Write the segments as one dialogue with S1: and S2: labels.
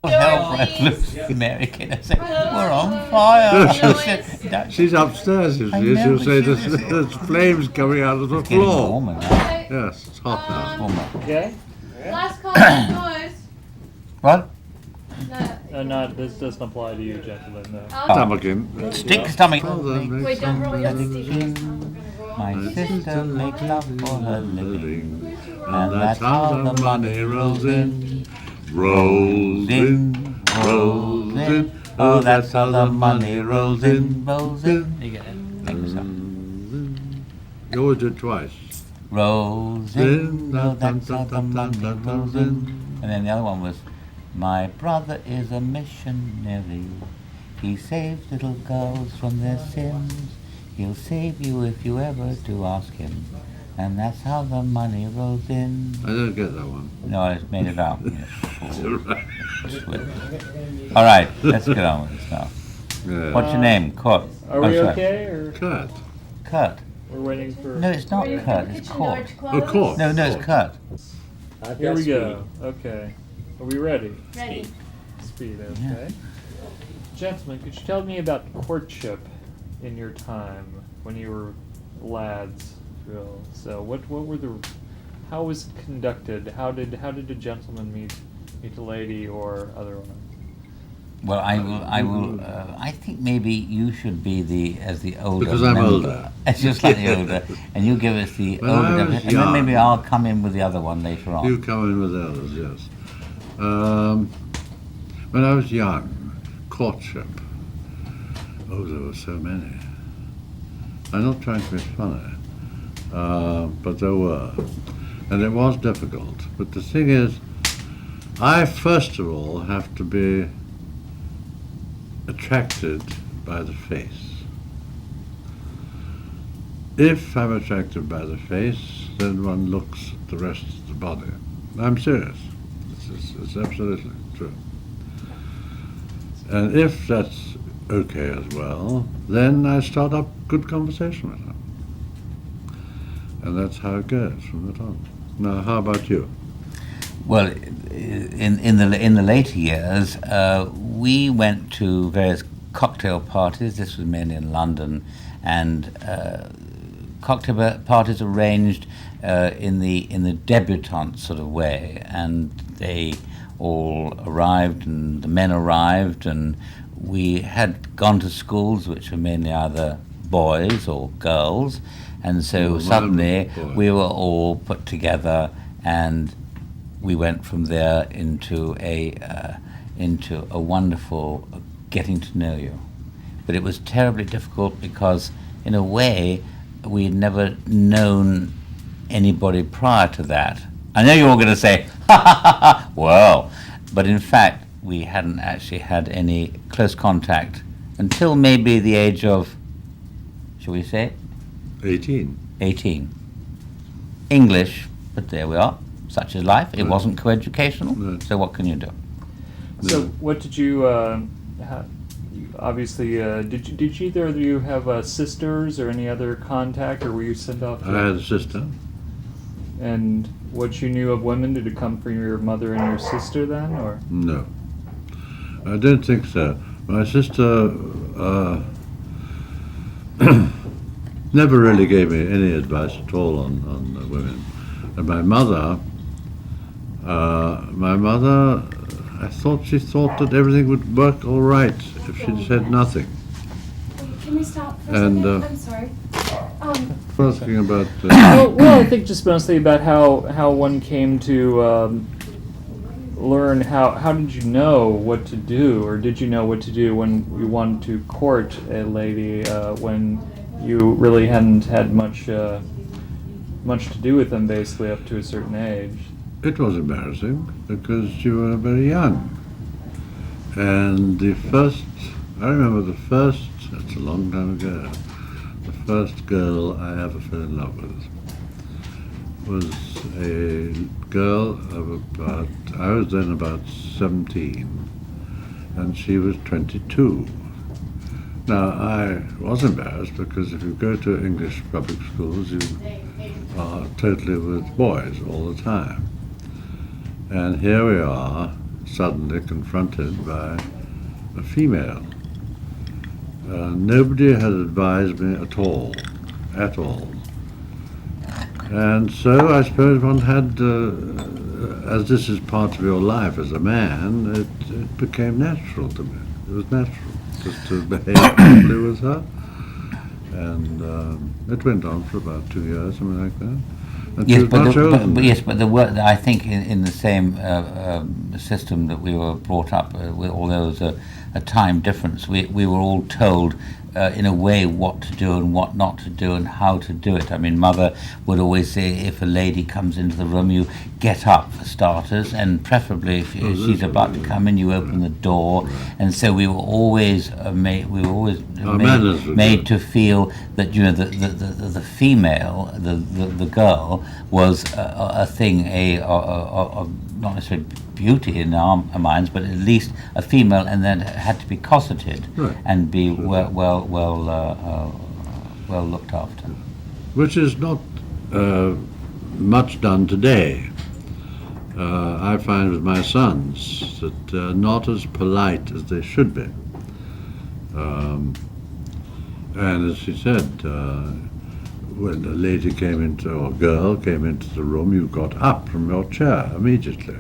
S1: Help, look, American. I said, we're on fire.
S2: No,
S1: I said,
S2: She's upstairs, you
S1: I
S2: see.
S1: know,
S2: She'll
S1: but
S2: say
S1: she
S2: there's flames coming out of the
S1: getting
S2: floor.
S1: warmer now.
S2: Yes, it's hot now.
S1: Warmer.
S3: Okay.
S4: Last call for noise.
S1: What?
S4: No.
S3: Not this doesn't apply to you, gentlemen. No.
S2: Stomachache.
S1: Stick stomach.
S2: Well done,
S4: Wait, don't roll your
S2: makes
S4: sleeves.
S1: My sister makes love for her living,
S2: and that's how the money rolls in. Rolls in, rolls in.
S1: Oh, that's how the money rolls in, rolls in.
S3: You get it.
S1: Thank you, sir.
S2: You always do it twice.
S1: Rolls in, oh, that's how the money rolls in. And then the other one was, my brother is a missionary. He saves little girls from their sins. He'll save you if you ever do ask him. And that's how the money rolls in.
S2: I don't get that one.
S1: No, I just made it up.
S2: Right.
S1: All right, let's get on with this now.
S2: Yeah.
S1: What's your name? Kurt.
S3: Are we okay, or
S2: Kurt.
S1: Kurt.
S3: we're waiting for?
S1: No, it's not Kurt, it's Kurt.
S2: Oh, Kurt.
S1: No, it's Kurt.
S3: Here we go. Okay. Are we ready?
S4: Ready.
S3: Speed. Okay. Gentlemen, could you tell me about courtship in your time when you were lads? Phil? So, what were the? How was it conducted? How did a gentleman meet a lady or otherwise?
S1: Well, I will. I think maybe you should be the older.
S2: Because I'm
S1: member.
S2: older.
S1: As you're slightly older, and you give us the
S2: When
S1: older,
S2: I was
S1: and then
S2: young-
S1: maybe I'll come in with the other one later on.
S2: You come in with the others, yes. When I was young, courtship. Oh, there were so many. I'm not trying to be funny, but there were. And it was difficult. But the thing is, I first of all have to be attracted by the face. If I'm attracted by the face, then one looks at the rest of the body. I'm serious. It's absolutely true. And if that's okay as well, then I start up good conversation with them. And that's how it goes from that on. Now, how about you?
S1: Well, in the later years, we went to various cocktail parties. This was mainly in London, and cocktail parties arranged in the debutante sort of way, and they all arrived, and the men arrived, and we had gone to schools which were mainly either boys or girls, and so
S2: Well,
S1: suddenly
S2: boy.
S1: we were all put together, and we went from there into a wonderful getting to know you. But it was terribly difficult because, in a way, we had never known anybody prior to that. I know you're all going to say, ha ha ha ha, well, but in fact, we hadn't actually had any close contact until maybe the age of, shall we say,
S2: 18.
S1: 18. English, but there we are. Such is life. It
S2: Right.
S1: wasn't coeducational,
S2: Right.
S1: so what can you do?
S3: So,
S2: No.
S3: what did you? Obviously, did either of you have sisters or any other contact, or were you sent off?
S2: I had a sister.
S3: And what you knew of women, did it come from your mother and your sister then, or?
S2: No. I don't think so. My sister never really gave me any advice at all on women. And my mother, I thought she thought that everything would work all right if she said nothing.
S4: Can we stop for
S2: And,
S4: a second? I'm sorry.
S2: Asking about
S3: Well, I think just mostly about how one came to learn how did you know what to do, or did you know what to do when you wanted to court a lady when you really hadn't had much to do with them, basically up to a certain age.
S2: it was embarrassing because you were very young. And I remember the first, that's a long time ago, the first girl I ever fell in love with was a girl of about, I was then about 17, and she was 22. Now, I was embarrassed because if you go to English public schools, you are totally with boys all the time. And here we are, suddenly confronted by a female. Nobody had advised me at all. And so I suppose one had, as this is part of your life as a man, it became natural to me. It was natural just to behave properly with her. And it went on for about 2 years, something like that. And she
S1: Yes,
S2: was much older than me.
S1: yes, but the word I think in the same system that we were brought up with, although there was a time difference, we were all told in a way what to do and what not to do and how to do it. I mean, Mother would always say, if a lady comes into the room, you get up for starters, and preferably if she's about to come in, you open the door. And so we were always made to feel that, you know, the female, the girl, was a thing, not necessarily beauty in our minds, but at least a female, and then had to be cosseted and be well looked after.
S2: Which is not much done today. I find with my sons that not as polite as they should be. And as she said, when a lady came into, or a girl came into the room, you got up from your chair immediately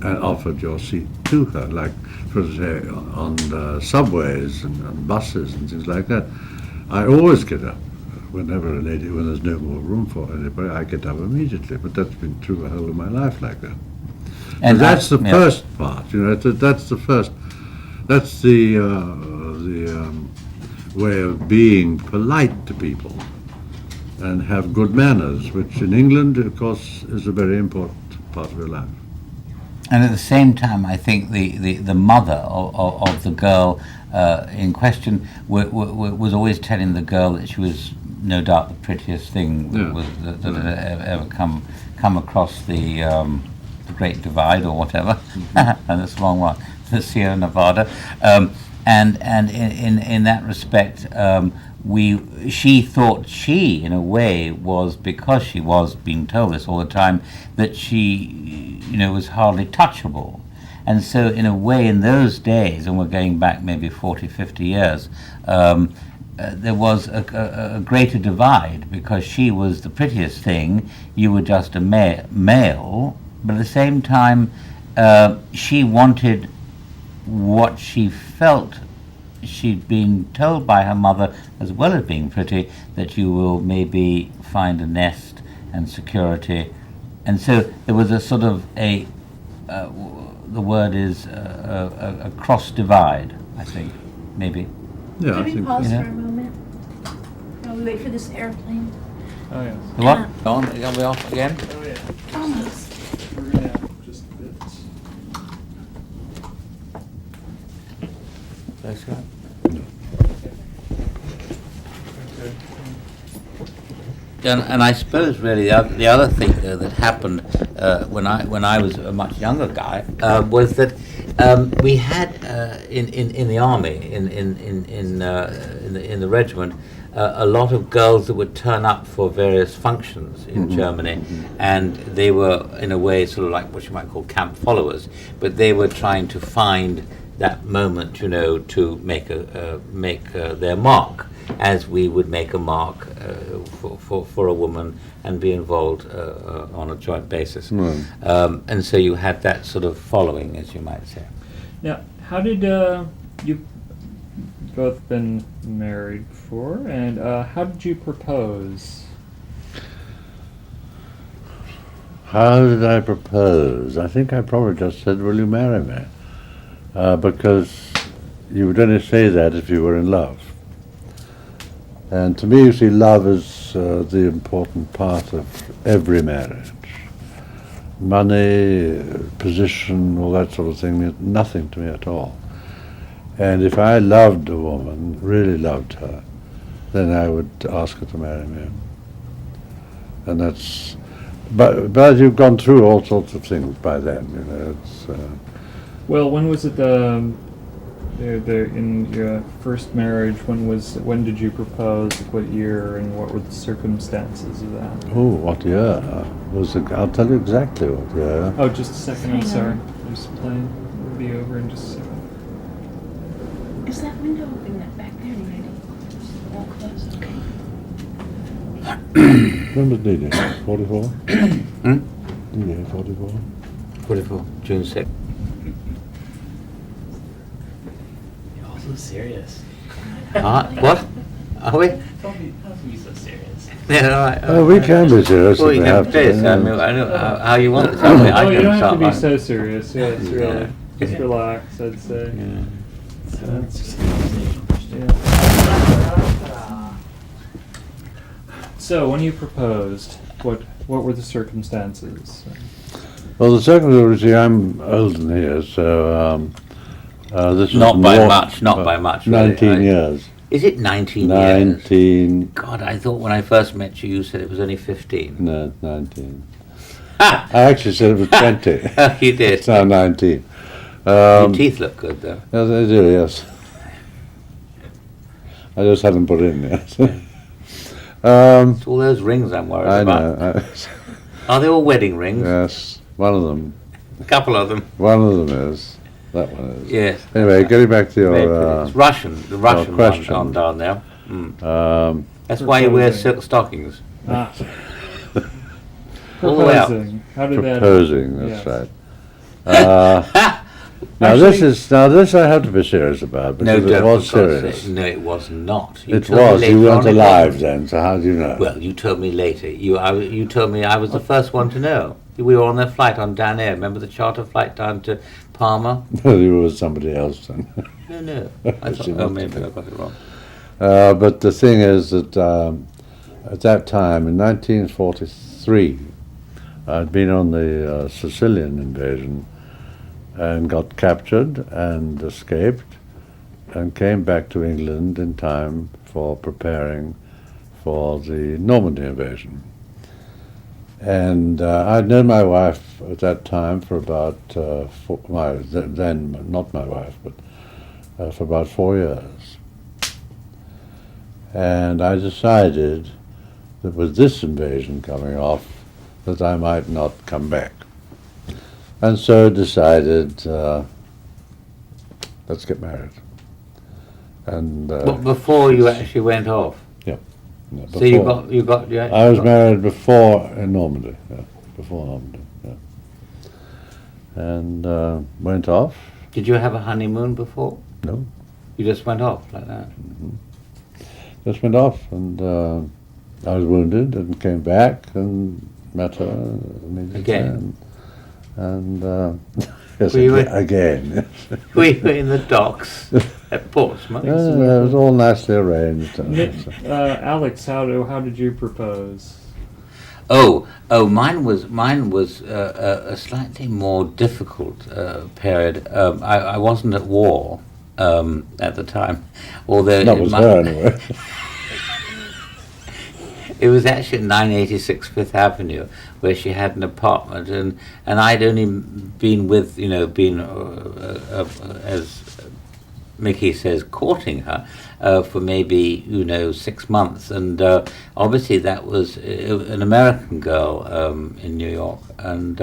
S2: and offered your seat to her, like, for say, on subways and buses and things like that. I always get up. Whenever when there's no more room for anybody, I get up immediately. But that's been true the whole of my life like that. And that's the first part, you know. That's the first. That's the way of being polite to people and have good manners, which in England, of course, is a very important part of your life.
S1: And at the same time, I think the mother of the girl in question was always telling the girl that she was no doubt the prettiest thing that had ever come across the Great Divide or whatever, and it's a long one, the Sierra Nevada, and in that respect, she thought she, in a way, was, because she was being told this all the time, that she, you know, was hardly touchable. And so, in a way, in those days, and we're going back maybe 40, 50 years, there was a greater divide, because she was the prettiest thing, you were just a male, but at the same time, she wanted what she felt she'd been told by her mother, as well as being pretty, that you will maybe find a nest and security. And so there was a sort of the word is a cross divide, I think, maybe.
S2: Yeah,
S4: Can
S2: I
S4: we
S2: think
S4: pause
S1: Yeah.
S4: for a moment while we wait for this airplane?
S3: Oh yes.
S1: What? On? Are we off again?
S3: Oh yeah.
S4: Almost.
S3: We're gonna have just a bit.
S1: That's right. And I suppose really the other thing that happened when I was a much younger guy was that we had in the army in the regiment a lot of girls that would turn up for various functions in Germany, and they were in a way sort of like what you might call camp followers, but they were trying to find that moment, you know, to make their mark, as we would make a mark for a woman and be involved on a joint basis. And so you had that sort of following, as you might say.
S3: Now, how did you both been married before, and how did you propose?
S2: How did I propose? I think I probably just said, "Will you marry me?" Because you would only say that if you were in love. And to me, you see, love is the important part of every marriage. Money, position, all that sort of thing means nothing to me at all. And if I loved a woman, really loved her, then I would ask her to marry me. And that's, but you've gone through all sorts of things by then, you know. It's,
S3: Well, when was it in your first marriage? When did you propose? What year, and what were the circumstances of that?
S2: oh, what year? I'll tell you exactly what year.
S3: Oh, just a second. I'm
S4: Hang
S3: sorry.
S4: on.
S3: I just playing. We'll be over in just a second.
S4: Is that window open that back there, Randy? All closed, okay.
S2: When was D-Day? 44?
S1: Hmm?
S2: D-Day, 44?
S1: 44, June 6th.
S5: You're all so serious.
S1: What? Are we?
S5: Don't be so serious.
S1: Yeah, all right.
S2: Oh, we can be serious
S1: Well,
S2: if
S1: you
S2: we
S1: can
S2: have
S1: play
S2: to.
S1: it. I mean, I know how you want it. I mean, I
S3: Oh, you
S1: can
S3: don't have to
S1: start
S3: be
S1: mine.
S3: so serious. Yeah, it's really.
S1: Yeah.
S3: Just
S5: Yeah.
S3: relax, I'd say.
S1: Yeah.
S5: So it's just a conversation.
S3: Yeah. So, when you proposed, what were the circumstances?
S2: Well, the circumstances, I'm old in here, so this is
S1: Not by
S2: more-
S1: much, not by much, really.
S2: 19
S1: I-
S2: years.
S1: Is it 19 years?
S2: 19,
S1: God, I thought when I first met you, you said it was only 15.
S2: no, 19. I actually said it was 20.
S1: You did.
S2: It's now 19.
S1: Your teeth look good, though.
S2: Yes, they do, yes. I just hadn't put in yet.
S1: It's all those rings I'm worried
S2: I
S1: about.
S2: know.
S1: Are they all wedding rings?
S2: Yes, one of them.
S1: A couple of them.
S2: One of them is. That one is.
S1: Yes.
S2: Anyway, getting back to
S1: Very
S2: your...
S1: pretty. It's Russian. The Russian one
S2: question.
S1: on down there. Mm.
S2: um,
S1: That's why you wear
S3: Proposing.
S1: silk stockings.
S3: Ah.
S1: All the way up.
S3: Proposing. How did that?
S2: proposing, that's
S3: Yes.
S2: right. Now this I have to be serious about
S1: No,
S2: because it
S1: don't,
S2: was
S1: for God's
S2: serious.
S1: sake. No, it was not. You
S2: It
S1: told me
S2: was.
S1: later
S2: You weren't
S1: on it
S2: alive
S1: wasn't.
S2: then, so how do you know?
S1: Well, you told me later. You told me I was the first one to know. We were on that flight on Dan Air. Remember the charter flight down to Palma?
S2: you were with somebody else then.
S1: No. I
S2: She
S1: thought, oh,
S2: must
S1: maybe
S2: have
S1: I got it wrong.
S2: But the thing is that at that time, in 1943, I'd been on the Sicilian invasion and got captured and escaped and came back to England in time for preparing for the Normandy invasion. And I'd known my wife at that time for about, then not my wife, but for about 4 years. And I decided that with this invasion coming off, that I might not come back. And so decided, let's get married. And
S1: But before you actually went off.
S2: yeah,
S1: So you
S2: before-
S1: got. You actually
S2: I was
S1: got-
S2: married before in Normandy, before Normandy, and went off.
S1: Did you have a honeymoon before?
S2: No,
S1: You just went off like that.
S2: just went off, and I was wounded and came back and met her immediately.
S1: Again?
S2: And yes,
S1: Were you
S2: again.
S1: We were in the docks at Portsmouth.
S2: It was all nicely arranged.
S3: Alex, how did you propose?
S1: Oh, mine was a slightly more difficult period. I wasn't at war at the time, although
S2: That was her anyway.
S1: It was actually at 986 Fifth Avenue, where she had an apartment, and I'd only been with, as Mickey says, courting her for maybe, 6 months. And obviously that was an American girl in New York. And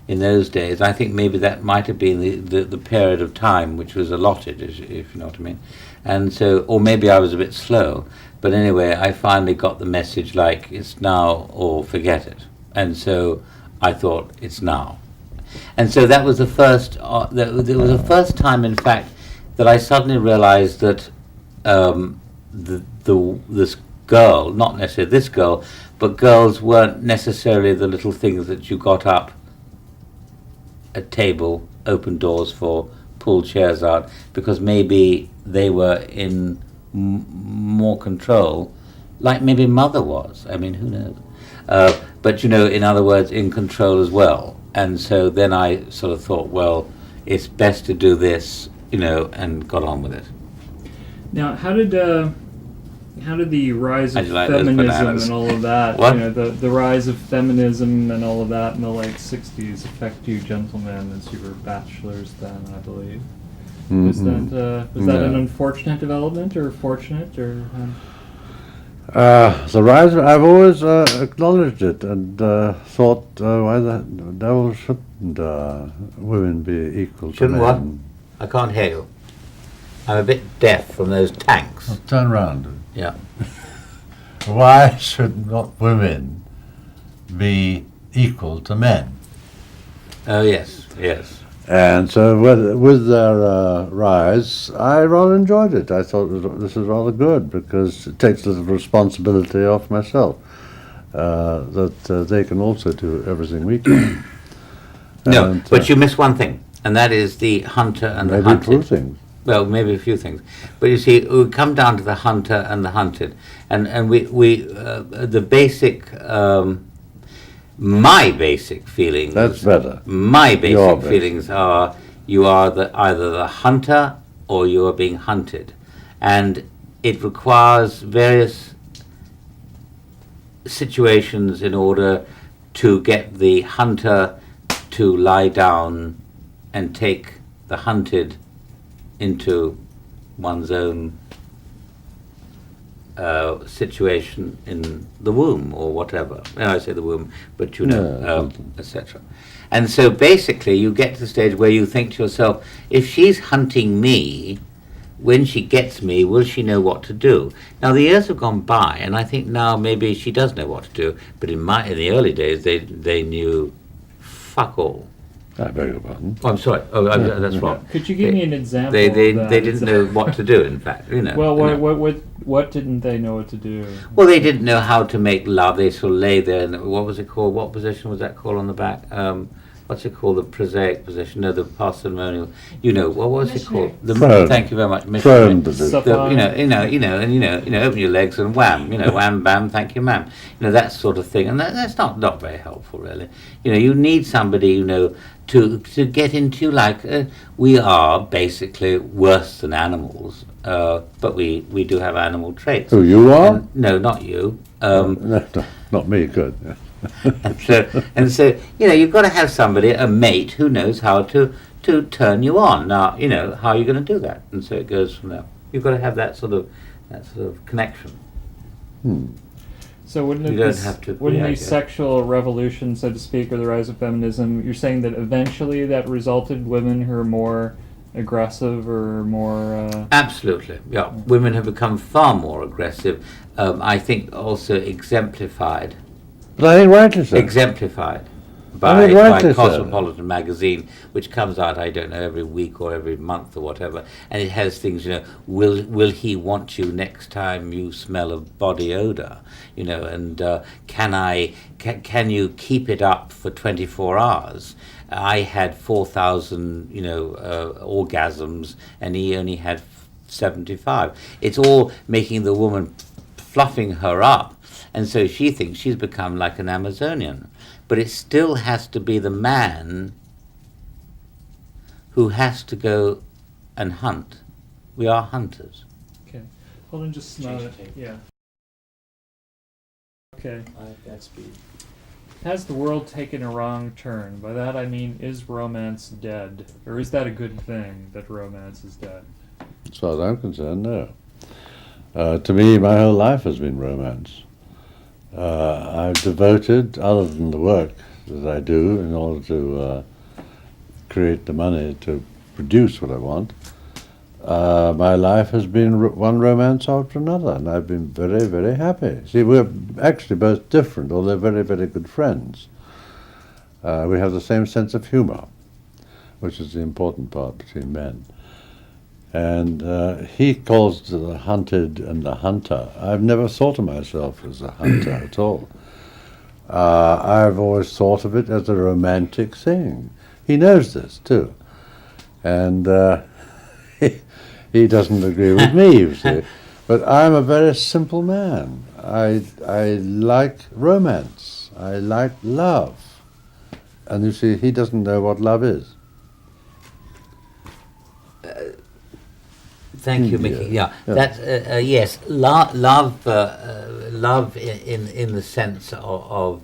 S1: in those days, I think maybe that might have been the period of time which was allotted, if you know what I mean. And so, or maybe I was a bit slow. But anyway, I finally got the message like, it's now or forget it. And so I thought, it's now. And so that was the first, there was the first time, in fact, that I suddenly realized that this girl, not necessarily this girl, but girls weren't necessarily the little things that you got up at table, opened doors for, pulled chairs out, because maybe they were in more control, like maybe mother was. I mean, who knows? But in other words, in control as well. And so then I sort of thought, well, it's best to do this, and got on with it.
S3: Now, how did the rise
S1: How'd
S3: of
S1: you like those
S3: feminism
S1: bananas?
S3: and all of that,
S1: What?
S3: the rise of feminism and all of that in the late '60s affect you gentlemen as you were bachelors then, I believe? Was that an
S2: No.
S3: unfortunate development or fortunate or?
S2: The rise, I've always acknowledged it and thought, why the devil shouldn't women be equal
S1: Shouldn't
S2: to
S1: what?
S2: men?
S1: I can't hear you. I'm a bit deaf from those tanks.
S2: Turn round.
S1: Yeah.
S2: Why should not women be equal to men?
S1: Oh, yes, yes.
S2: And so with their rise, I rather enjoyed it. I thought this is rather good because it takes a little responsibility off myself, that they can also do everything we can.
S1: No,
S2: And,
S1: but you miss one thing, and that is the hunter and the
S2: maybe
S1: hunted.
S2: two things.
S1: Well, maybe a few things, but you see, we come down to the hunter and the hunted, and we the basic, my basic feelings.
S2: That's better.
S1: My
S2: Your
S1: basic
S2: basic.
S1: feelings are you are either the hunter or you are being hunted, and it requires various situations in order to get the hunter to lie down and take the hunted into one's own situation in the womb or whatever. I say the womb, but you know, etc. And so basically you get to the stage where you think to yourself, if she's hunting me, when she gets me, will she know what to do? Now the years have gone by, and I think now maybe she does know what to do, but in the early days they knew fuck all.
S2: I beg your pardon.
S1: Oh, I'm sorry. Oh, that's wrong.
S3: Could you give me an example?
S1: They
S3: of that?
S1: didn't know what to do. In fact, you know.
S3: Well,
S1: you know.
S3: what didn't they know what to do?
S1: Well, they didn't know how to make love. They sort of lay there. And what was it called? What position was that called on the back? What's it called? The prosaic position? No, the parsimonial. You know, what was it called? The
S2: Prone.
S1: Thank you very much.
S2: Prone
S1: Missionary.
S2: position.
S1: Open your legs and wham. Wham, bam, thank you, ma'am. That sort of thing. And that's not very helpful, really. You need somebody, to get into, we are basically worse than animals, but we do have animal traits.
S2: Who, you are?
S1: No, not you.
S2: No, not me, good.
S1: and so you've got to have somebody, a mate, who knows how to turn you on. Now, how are you going to do that? And so it goes from there. You've got to have that sort of connection.
S3: So wouldn't
S1: You
S3: it
S1: don't
S3: be,
S1: have to
S3: wouldn't the
S1: create it.
S3: sexual revolution, so to speak, or the rise of feminism, you're saying that eventually that resulted women who are more aggressive or more...
S1: Absolutely, yeah. Women have become far more aggressive. I think also exemplified
S2: But I think rightly so.
S1: exemplified
S2: I
S1: by
S2: mean, rightly so.
S1: Cosmopolitan magazine, which comes out, I don't know, every week or every month or whatever, and it has things, will he want you next time you smell of body odor, and can you keep it up for 24 hours? I had 4,000, orgasms, and he only had 75. It's all making the woman fluffing her up. And so she thinks she's become like an Amazonian. But it still has to be the man who has to go and hunt. We are hunters.
S3: Okay. Hold on, just smell it. Yeah. Okay.
S5: I like that speed.
S3: Has the world taken a wrong turn? By that I mean, is romance dead? Or is that a good thing, that romance is dead?
S2: As far as I'm concerned, no. To me, my whole life has been romance. I've devoted, other than the work that I do in order to create the money to produce what I want, my life has been one romance after another, and I've been very, very happy. See, we're actually both different, although very, very good friends. We have the same sense of humor, which is the important part between men. And he calls the hunted and the hunter. I've never thought of myself as a hunter at all. I've always thought of it as a romantic thing. He knows this too. And he doesn't agree with me, you see. But I'm a very simple man. I like romance. I like love. And you see, he doesn't know what love is.
S1: Thank you, Mickey.
S2: Yeah.
S1: That's yes. Love in the sense of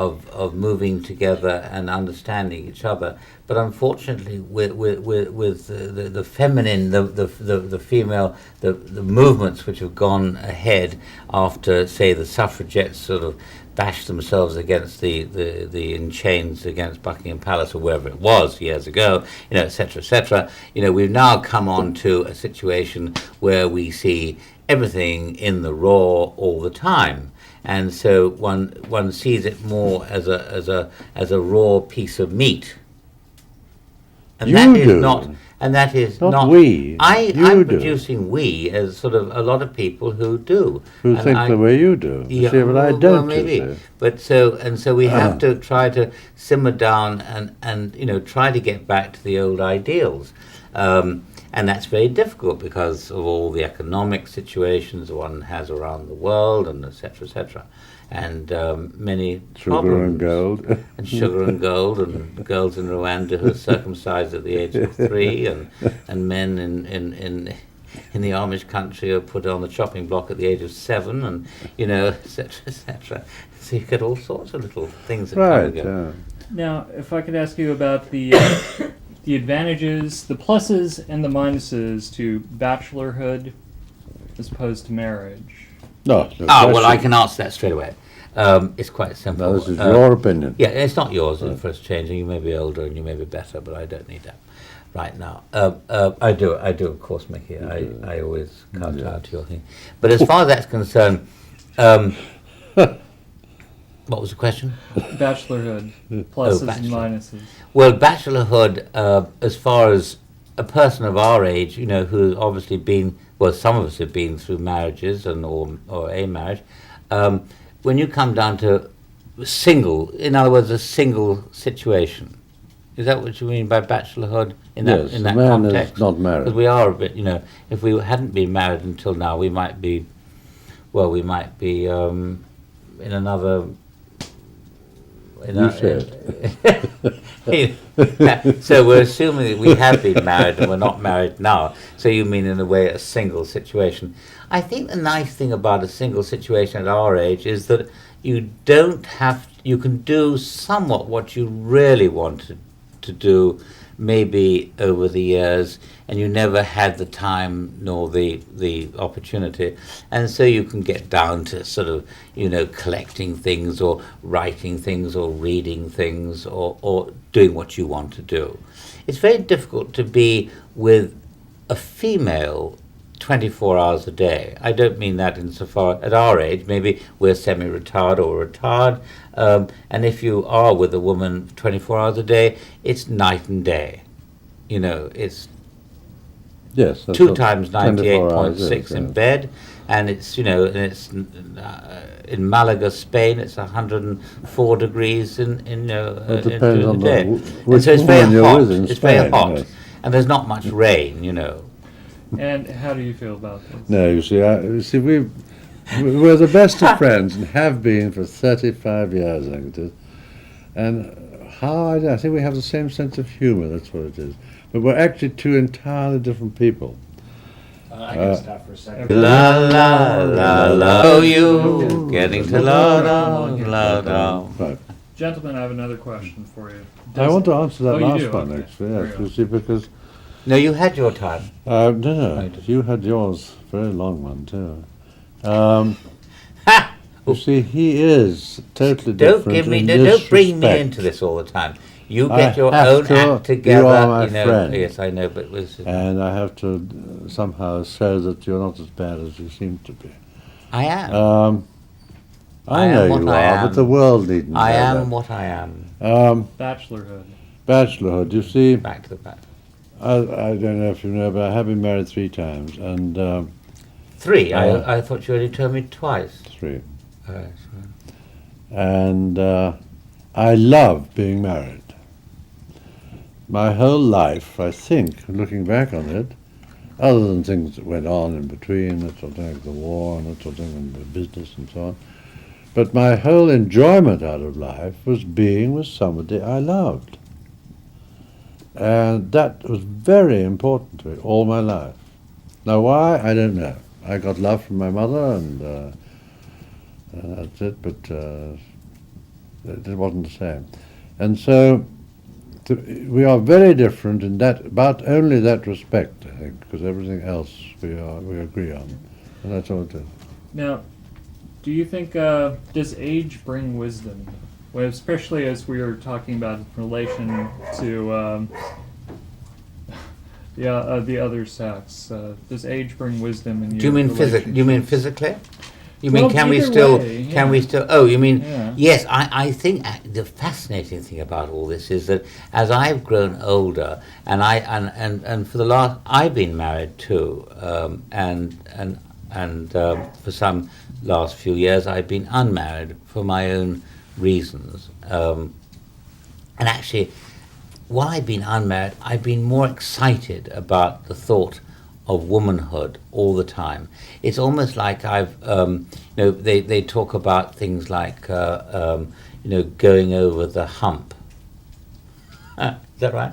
S1: of moving together and understanding each other. But unfortunately, with the feminine, the female, the movements which have gone ahead after, say, the suffragettes sort of bashed themselves against the in chains against Buckingham Palace or wherever it was years ago, etc., etc. We've now come on to a situation where we see everything in the raw all the time, and so one sees it more as a raw piece of meat. And
S2: You
S1: that is
S2: do.
S1: not. And that is
S2: Not
S1: not.
S2: we.
S1: I'm
S2: You do.
S1: producing we as sort of a lot of people who do.
S2: Who
S1: And
S2: think
S1: I-
S2: the way you do. You see, but I
S1: well,
S2: don't.
S1: maybe.
S2: You see.
S1: But so we have to try to simmer down and try to get back to the old ideals, and that's very difficult because of all the economic situations one has around the world, and etc., and many
S2: Sugar
S1: problems.
S2: and gold.
S1: And sugar and gold, and girls in Rwanda who are circumcised at the age of 3, and men in the Amish country are put on the chopping block at the age of 7, and etc. So you get all sorts of little things that come
S2: Right.
S1: and go.
S3: Now, if I could ask you about the the advantages, the pluses and the minuses to bachelorhood as opposed to marriage.
S2: No.
S1: Well, I can answer that straight away. It's quite simple.
S2: No, this is your opinion.
S1: Yeah, it's not yours for us changing. You may be older and you may be better, but I don't need that right now. I do, of course, Mickey. I always count out your thing. But as far as that's concerned, what was the question?
S3: Bachelorhood, pluses and
S1: bachelor.
S3: minuses.
S1: Well, bachelorhood, as far as a person of our age, who obviously been, well, some of us have been through marriages or a marriage. When you come down to single, in other words, a single situation, is that what you mean by bachelorhood in that
S2: Yes,
S1: in
S2: the
S1: that
S2: man is
S1: context?
S2: not married.
S1: Because we are a bit, if we hadn't been married until now, we might be, in another.
S2: You said.
S1: So we're assuming that we have been married and we're not married now. So you mean in a way a single situation. I think the nice thing about a single situation at our age is that you can do somewhat what you really wanted to do maybe over the years, and you never had the time nor the opportunity, and so you can get down to sort of collecting things or writing things or reading things or doing what you want to do. It's very difficult to be with a female 24 hours a day. I don't mean that insofar at our age. Maybe we're semi-retired or retired, and if you are with a woman 24 hours a day, it's night and day. It's
S2: Yes. that's
S1: 2
S2: what
S1: times
S2: 24 hours is,
S1: 98.6 in
S2: yeah.
S1: bed, and it's in Malaga, Spain, it's 104 degrees in
S2: It depends
S1: during
S2: on
S1: the day.
S2: which
S1: And so it's very
S2: woman you're
S1: hot.
S2: with in
S1: It's very
S2: Spain,
S1: hot,
S2: yes.
S1: and there's not much rain.
S3: And how do you feel about this?
S2: No, you see, we're the best of friends and have been for 35 years, I think it is. And I think we have the same sense of humour, that's what it is. But we're actually 2 entirely different people.
S5: I can stop for a second.
S1: La la la la. Oh, you getting to la la la la.
S2: Right.
S3: Gentlemen, I have another question for you.
S2: I want to answer that
S3: Oh, you
S2: last
S3: do?
S2: one,
S3: Okay.
S2: actually,
S3: Carry
S2: yes,
S3: on.
S2: you see, because,
S1: No, you had your time.
S2: no,
S1: Right.
S2: you had yours, very long one, too.
S1: Ha!
S2: You see, he is totally
S1: Don't
S2: different
S1: give me.
S2: in
S1: Don't
S2: this
S1: bring me
S2: respect.
S1: into this all the time. You
S2: I
S1: get your
S2: have
S1: own
S2: to.
S1: act together.
S2: You are my friend.
S1: Yes, I know, but
S2: And I have to somehow show that you're not as bad as you seem to be.
S1: I am.
S2: I
S1: I am
S2: know
S1: what
S2: you
S1: I
S2: are,
S1: am.
S2: but the world needn't
S1: I
S2: know
S1: am what I am.
S2: that.
S3: Bachelorhood.
S2: Bachelorhood, you see,
S1: Back to the back.
S2: I don't know if you know, but I have been married 3 times, and
S1: 3. I thought you only told me twice.
S2: 3.
S1: Oh, yes,
S2: And I love being married. My whole life, I think, looking back on it, other than things that went on in between, that sort of thing, like the war and that sort of thing, and the business and so on, but my whole enjoyment out of life was being with somebody I loved. And that was very important to me all my life. Now why, I don't know. I got love from my mother, and that's it, but It wasn't the same. And so we are very different in that, but only that respect, I think, because everything else we agree on. And that's all it is.
S3: Now, do you think, does age bring wisdom? Well, especially as we were talking about in relation to the other sex. Does age bring wisdom in your
S1: Do you mean
S3: relationships?
S1: Do you mean physically? You mean
S3: Well,
S1: can we
S3: either
S1: still?
S3: way,
S1: Can we
S3: yeah.
S1: still? Oh, you mean
S3: Yeah.
S1: yes? I think the fascinating thing about all this is that as I've grown older, and for the last I've been married too, and for some last few years I've been unmarried for my own reasons, and actually, while I've been unmarried, I've been more excited about the thought of womanhood all the time. It's almost like I've, they talk about things like, going over the hump. Is that right?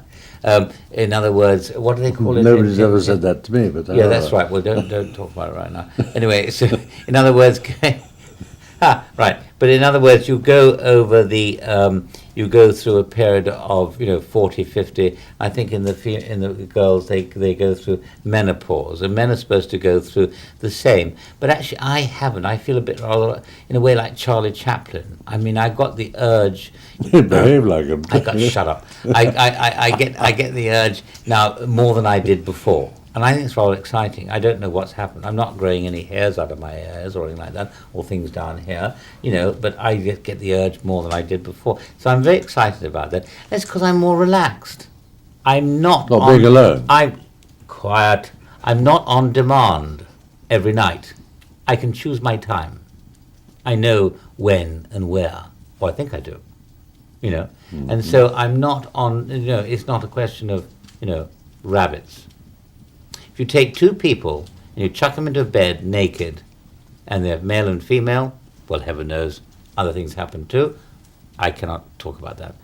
S1: In other words, what do they call it?
S2: Nobody's ever said that to me, but
S1: Yeah, that's right. Well, don't talk about it right now. Anyway, so in other words, right. But in other words, you go over the, you go through a period of 40, 50. I think in the girls they go through menopause, and men are supposed to go through the same. But actually, I haven't. I feel a bit rather in a way like Charlie Chaplin. I mean, I got the urge.
S2: You behave like him.
S1: I got shut up. I get the urge now more than I did before. And I think it's rather exciting. I don't know what's happened. I'm not growing any hairs out of my ears or anything like that, or things down here, but I get the urge more than I did before. So I'm very excited about that. That's because I'm more relaxed. I'm not
S2: being alone.
S1: I'm quiet. I'm not on demand every night. I can choose my time. I know when and where. Well, I think I do. And so I'm not on, it's not a question of, rabbits. If you take two people and you chuck them into a bed naked, and they're male and female, well, heaven knows, other things happen too. I cannot talk about that.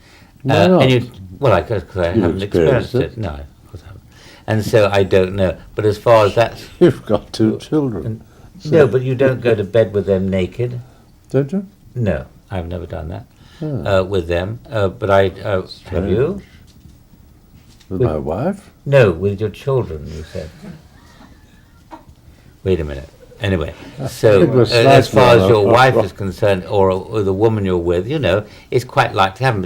S2: Why not?
S1: Because I haven't
S2: experienced
S1: experienced it. No, of course I haven't. And so I don't know. But as far as that's...
S2: You've got two children.
S1: No, but you don't go to bed with them naked.
S2: Don't you?
S1: No, I've never done that
S2: Oh.
S1: with them. But I... have you?
S2: With my wife?
S1: No, with your children, you said. Wait a minute. Anyway, so
S2: It was
S1: as far as
S2: slightly
S1: your
S2: off.
S1: wife is concerned, or the woman you're with, it's quite likely to happen.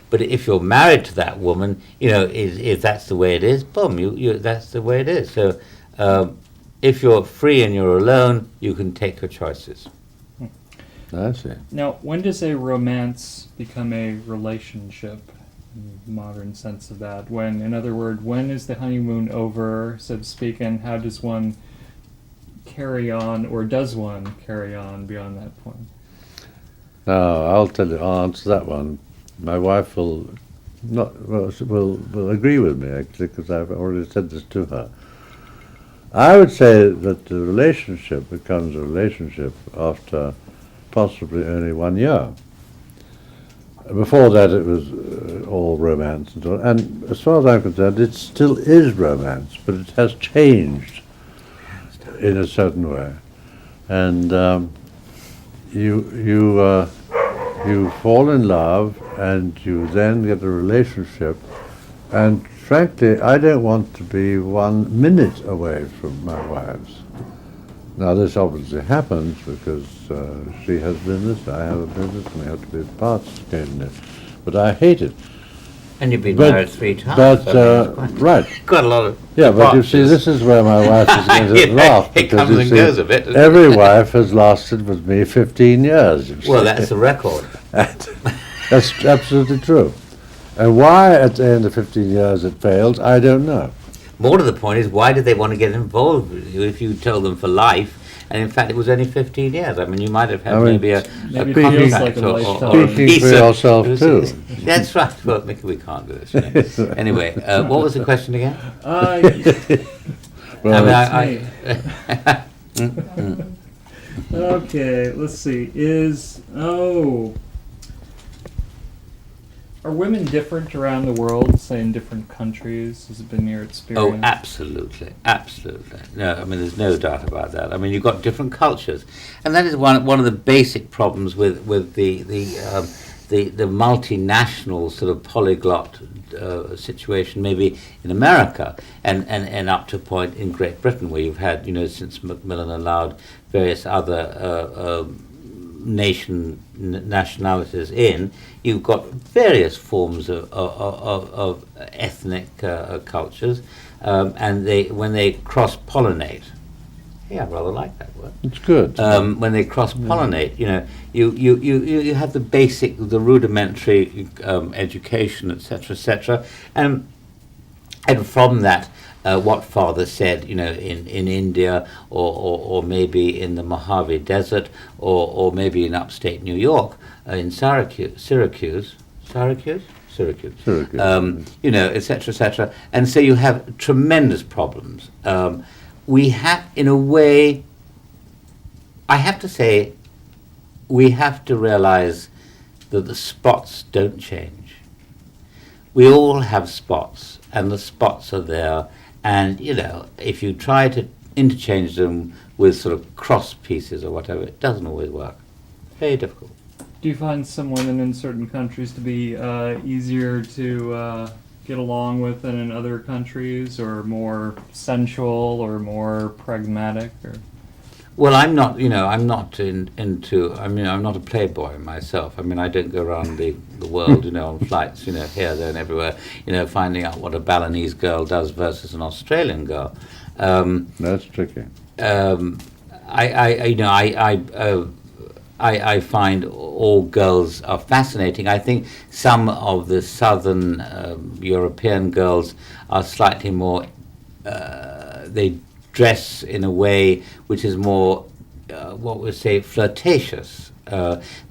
S1: But if you're married to that woman, if that's the way it is, boom, that's the way it is. So if you're free and you're alone, you can take your choices.
S2: I see.
S3: Now, when does a romance become a relationship? In the modern sense of that. When, in other words, when is the honeymoon over, so to speak, and how does one carry on, or does one carry on beyond that point?
S2: Now, I'll answer that one. My wife will agree with me, actually, because I've already said this to her. I would say that the relationship becomes a relationship after possibly only 1 year. Before that, it was all romance and so on. And as far as I'm concerned, it still is romance, but it has changed in a certain way. And you fall in love, and you then get a relationship. And frankly, I don't want to be 1 minute away from my wives. Now, this obviously happens because she has business, I have a business, and we have to be parts occasionally. But I hate it.
S1: And you've been
S2: But-
S1: married 3 times.
S2: But,
S1: so it's quite-
S2: right.
S1: Quite a lot of...
S2: Yeah, but you see,
S1: departures.
S2: this is where my wife is going to
S1: Yeah,
S2: laugh.
S1: it
S2: Because
S1: comes
S2: you
S1: and
S2: see,
S1: goes a bit, doesn't it?
S2: every wife has lasted with me 15 years. you
S1: Well,
S2: see.
S1: that's the record.
S2: That's absolutely true. And why at the end of 15 years it failed, I don't know.
S1: More to the point is, why did they want to get involved with you if you told them for life? And in fact, it was only 15 years. I mean, you might have had
S2: I mean,
S1: maybe a
S3: maybe
S2: it feels
S1: contract
S3: like a lifetime.
S1: or a
S2: Speaking
S1: visa.
S2: for yourself, too.
S1: That's right. Well, Mickey, we can't do this. Anyway, what was the question again?
S2: Well,
S3: Okay, let's see. Are women different around the world, say in different countries? Has it been your experience?
S1: Oh, absolutely, absolutely. No, I mean, there's no doubt about that. I mean, you've got different cultures, and that is one of the basic problems with the multinational sort of polyglot situation maybe in America and up to a point in Great Britain where you've had, since Macmillan allowed various other nationalities in, you've got various forms of ethnic cultures, and when they cross-pollinate. Yeah, I rather like that word.
S2: It's good.
S1: When they cross-pollinate, you have the basic, the rudimentary education, etc., and from that, what Father said, in India, or maybe in the Mojave Desert, or maybe in upstate New York, in Syracuse, etc., and so you have tremendous problems. We have, in a way, I have to say, we have to realize that the spots don't change. We all have spots, and the spots are there, and, if you try to interchange them with sort of cross pieces or whatever, it doesn't always work. Very difficult.
S3: Do you find some women in certain countries to be easier to get along with than in other countries, or more sensual, or more pragmatic, or?
S1: Well, I'm not a playboy myself. I mean, I don't go around the world, on flights, here, there, and everywhere, finding out what a Balinese girl does versus an Australian girl.
S2: That's tricky.
S1: I find all girls are fascinating. I think some of the southern European girls are slightly more, they dress in a way which is more, what we say, flirtatious.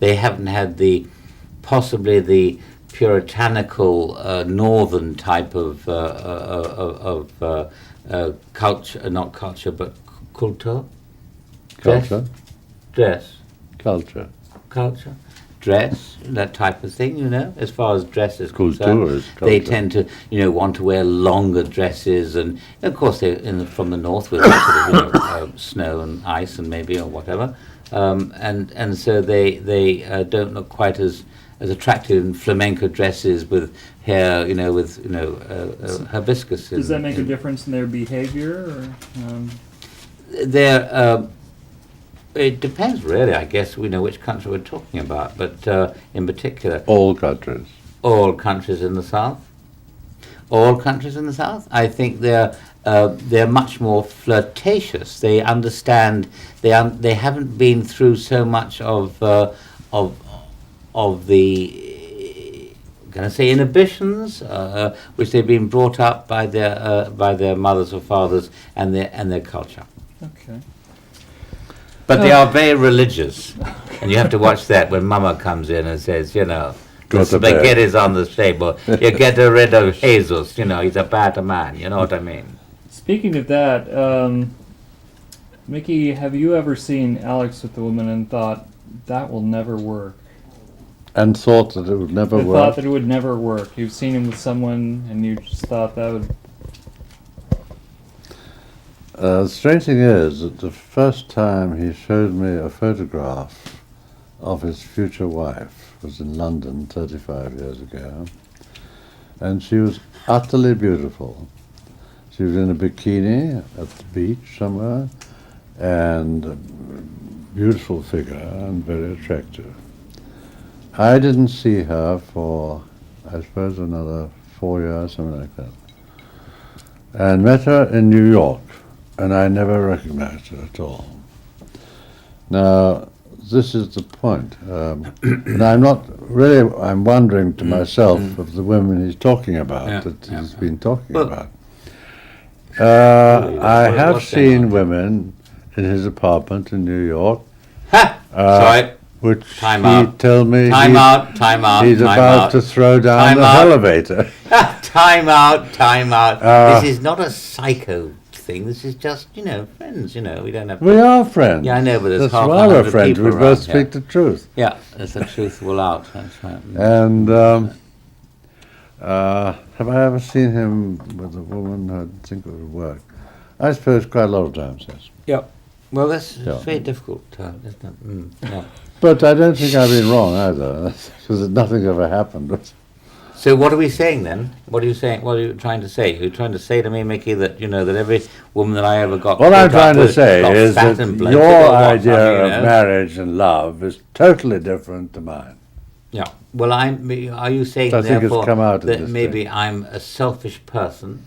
S1: They haven't had possibly the puritanical northern type of culture, not culture, but culture.
S2: Culture.
S1: Dress.
S2: Culture.
S1: Dress, that type of thing, as far as dress is
S2: Culture
S1: concerned.
S2: is
S1: They
S2: culture.
S1: tend to, want to wear longer dresses, and of course they're from the north with sort of, snow and ice and maybe or whatever, and so they don't look quite as attractive in flamenco dresses with hair, with hibiscus.
S3: Does that make a difference in their behavior, or?
S1: It depends, really. I guess we know which country we're talking about, but in particular,
S2: All countries.
S1: all countries in the south. I think they're much more flirtatious. They understand. They haven't been through so much of the going to say inhibitions, which they've been brought up by their mothers or fathers and their culture.
S3: Okay.
S1: But they are very religious, and you have to watch that when Mama comes in and says,
S2: Go
S1: the
S2: to bed.
S1: spaghetti's on the table. You get rid of Jesus. He's a bad man. You know what I mean?
S3: Speaking of that, Mickey, have you ever seen Alex with a woman and thought that will never work?
S2: And thought that it would never
S3: I
S2: work.
S3: thought that it would never work. You've seen him with someone, and you just thought that would.
S2: The strange thing is that the first time he showed me a photograph of his future wife was in London 35 years ago, and she was utterly beautiful. She was in a bikini at the beach somewhere, and a beautiful figure and very attractive. I didn't see her for, I suppose, another 4 years, something like that, and met her in New York. And I never recognized her at all. Now, this is the point. And I'm wondering to myself of the women he's talking about, he's been talking about. I have seen women in his apartment in New York,
S1: Sorry.
S2: which
S1: Time
S2: he
S1: out.
S2: told me
S1: Time out.
S2: he's about to throw down
S1: Time
S2: the
S1: out.
S2: elevator.
S1: Time out. This is not a psycho thing. This is just, friends. We don't have.
S2: We are friends.
S1: Yeah, I know, but there's
S2: That's
S1: half
S2: why we're
S1: 100
S2: friends.
S1: people
S2: We
S1: around
S2: both
S1: here.
S2: speak the truth.
S1: Yeah, there's a truthful out. That's right.
S2: And have I ever seen him with a woman? I think it would work. I suppose quite a lot of times, yes.
S1: Yeah. Well, that's
S2: Yeah.
S1: very difficult, isn't it? Yeah.
S2: but I don't think I've been wrong either, because nothing ever happened.
S1: So what are we saying then? What are you saying? What are you trying to say? You're trying to say to me, Mickey, that that every woman that I ever got.
S2: What I'm
S1: caught up
S2: trying to
S1: with
S2: say
S1: got
S2: is
S1: fat
S2: that
S1: and bloated
S2: your
S1: or what,
S2: idea
S1: I mean,
S2: of marriage and love is totally different to mine.
S1: Yeah. Well, are you saying
S2: I think it's
S1: therefore
S2: come out in
S1: that
S2: this
S1: maybe
S2: thing.
S1: I'm a selfish person?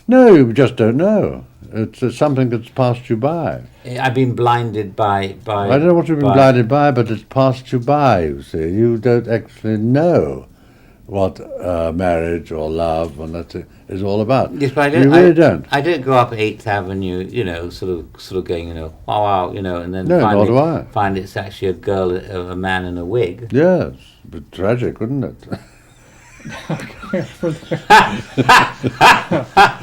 S2: No, you just don't know. It's something that's passed you by.
S1: I've been blinded by.
S2: I don't know what you've been blinded by, but it's passed you by, you see. You don't actually know what marriage or love and that is all about.
S1: Yes, but I don't.
S2: You really don't.
S1: I don't go up 8th Avenue, sort of going, wow, and then
S2: No, nor do I.
S1: find it's actually a girl, a man in a wig.
S2: Yes, but tragic, wouldn't it?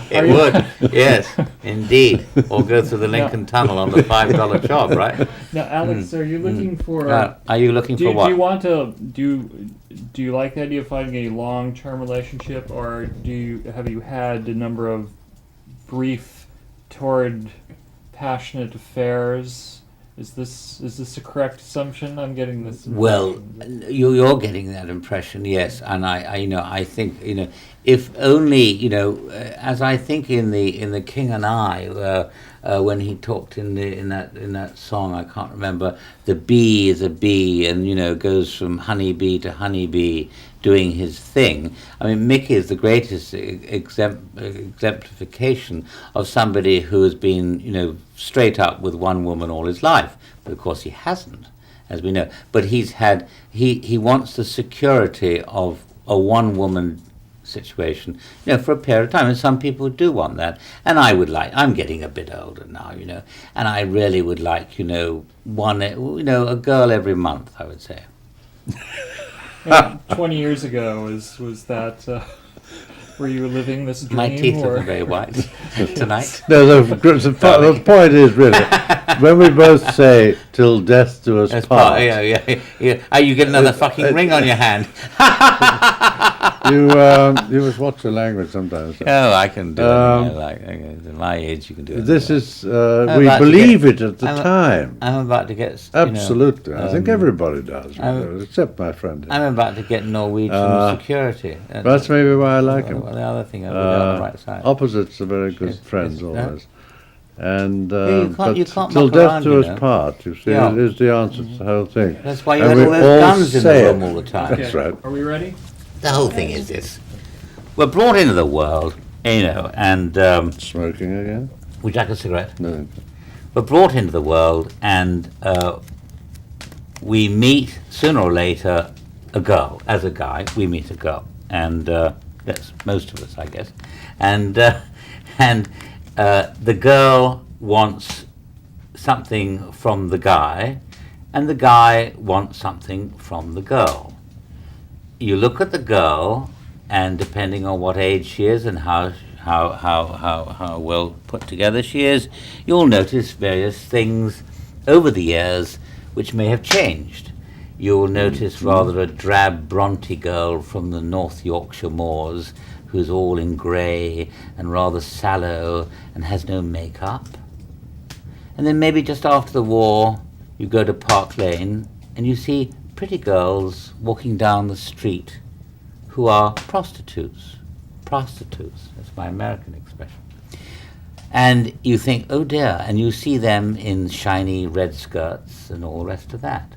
S1: It would, yes, indeed. Or go through the Lincoln Tunnel on the $5 job, right?
S3: Now, Alex, are you looking for?
S1: Are you looking
S3: do,
S1: for
S3: do
S1: what?
S3: you want to do you like the idea of finding a long-term relationship, or have you had a number of brief, torrid, passionate affairs? Is this a correct assumption? I'm getting this.
S1: Well, you're getting that impression, yes, and I think if only as I think in the King and I, when he talked in that song, I can't remember, the bee is a bee, and goes from honeybee to honeybee, doing his thing. I mean, Mickey is the greatest exemplification of somebody who has been straight up with one woman all his life, but of course he hasn't, as we know. But he wants the security of a one woman situation, for a period of time, and some people do want that. And I'm getting a bit older now, and I really would like, one, a girl every month, I would say.
S3: 20 years ago, was that were you living this dream?
S1: My teeth
S3: or?
S1: are very white tonight.
S2: No, the point is really, when we both say, till death do us
S1: That's
S2: part,
S1: yeah. Oh, you get another fucking ring on your hand.
S2: you must watch the language sometimes.
S1: Oh, I can do it. At my age, you can do it.
S2: This is, we
S1: about to
S2: believe
S1: get-
S2: it at the
S1: I'm a-
S2: time.
S1: I'm about to get.
S2: Absolutely. I think everybody does,
S1: I'm-
S2: except my friend.
S1: I'm about to get Norwegian security.
S2: That's maybe why I like him.
S1: The other thing over there on the right side.
S2: Opposites are very good
S1: Yes,
S2: friends
S1: yes,
S2: always. And
S1: you can't-
S2: but
S1: you can't
S2: till
S1: muck
S2: death
S1: around,
S2: do
S1: you
S2: us
S1: know.
S2: part, you see,
S1: Yeah.
S2: is the answer to the whole thing.
S1: That's why you
S2: And
S1: had
S2: we
S1: all those
S2: all
S1: guns in the
S2: say
S1: room
S2: it.
S1: all the time.
S2: That's right.
S3: Are we ready?
S1: The whole thing is this: we're brought into the world, and
S2: Smoking again?
S1: would you like a cigarette?
S2: No.
S1: We're brought into the world, and we meet sooner or later a girl. As a guy, we meet a girl, and that's most of us, I guess. And the girl wants something from the guy, and the guy wants something from the girl. You look at the girl, and depending on what age she is and how well put together she is, you'll notice various things over the years which may have changed. You'll notice rather a drab Bronte girl from the North Yorkshire moors who's all in grey and rather sallow and has no makeup. And then maybe just after the war, you go to Park Lane and you see pretty girls walking down the street who are prostitutes. Prostitutes, that's my American expression. And you think, oh dear, and you see them in shiny red skirts and all the rest of that.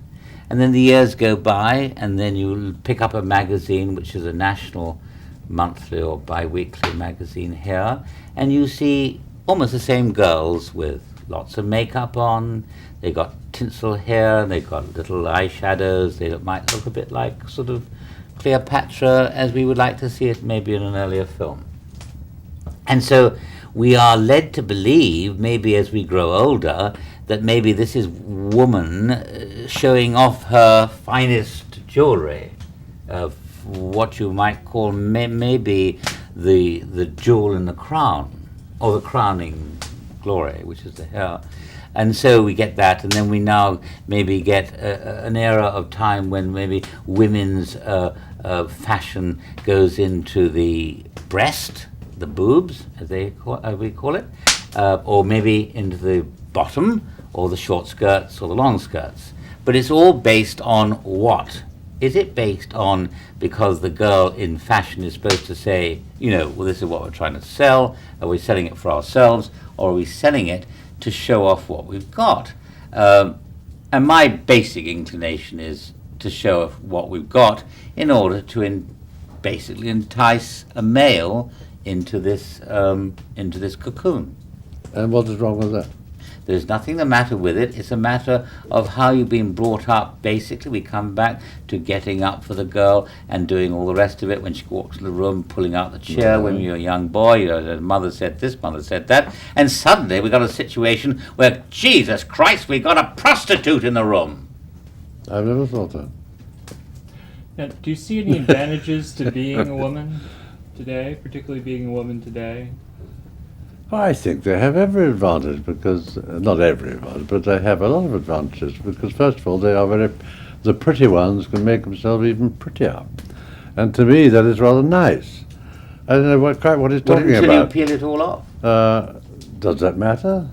S1: And then the years go by, and then you pick up a magazine, which is a national monthly or bi-weekly magazine here, and you see almost the same girls with lots of makeup on. They got tinsel hair, they got little eyeshadows, they might look a bit like sort of Cleopatra as we would like to see it maybe in an earlier film. And so we are led to believe, maybe as we grow older, that maybe this is woman showing off her finest jewelry, of what you might call maybe the jewel in the crown, or the crowning glory, which is the hair. And so we get that, and then we now maybe get an era of time when maybe women's fashion goes into the breast, the boobs, as we call it, or maybe into the bottom, or the short skirts, or the long skirts. But it's all based on what? Is it based on because the girl in fashion is supposed to say, well, this is what we're trying to sell? Are we selling it for ourselves, or are we selling it to show off what we've got? And my basic inclination is to show off what we've got in order to basically entice a male into this cocoon.
S2: And what is wrong with that?
S1: There's nothing the matter with it. It's a matter of how you've been brought up. Basically, we come back to getting up for the girl and doing all the rest of it when she walks in the room, pulling out the chair. When you're a young boy, the mother said this, mother said that. And suddenly we got a situation where, Jesus Christ, we got a prostitute in the room.
S2: I've never thought that.
S3: Now, do you see any advantages to being a woman today, particularly being a woman today?
S2: I think they have every advantage because, not every advantage, but they have a lot of advantages because first of all the pretty ones can make themselves even prettier. And to me that is rather nice. I don't know quite what he's talking
S1: Until you
S2: about.
S1: peel it all off.
S2: Does that matter?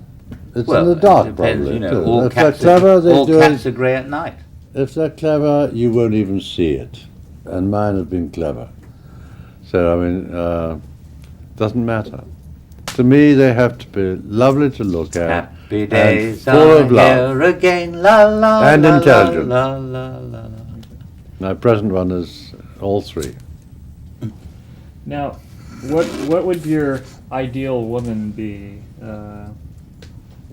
S2: It's
S1: Well,
S2: in the dark
S1: it depends,
S2: probably.
S1: all
S2: If they're
S1: cats,
S2: clever, they
S1: all
S2: do
S1: cats
S2: it.
S1: are grey at night.
S2: If they're clever, you won't even see it. And mine have been clever. So, I mean, doesn't matter. To me, they have to be lovely to look at.
S1: Happy
S2: and
S1: days
S2: full
S1: are
S2: of love.
S1: here again, la la
S2: And
S1: la,
S2: intelligent.
S1: La, la, la, la.
S2: My present one is all three.
S3: Now, what would your ideal woman be?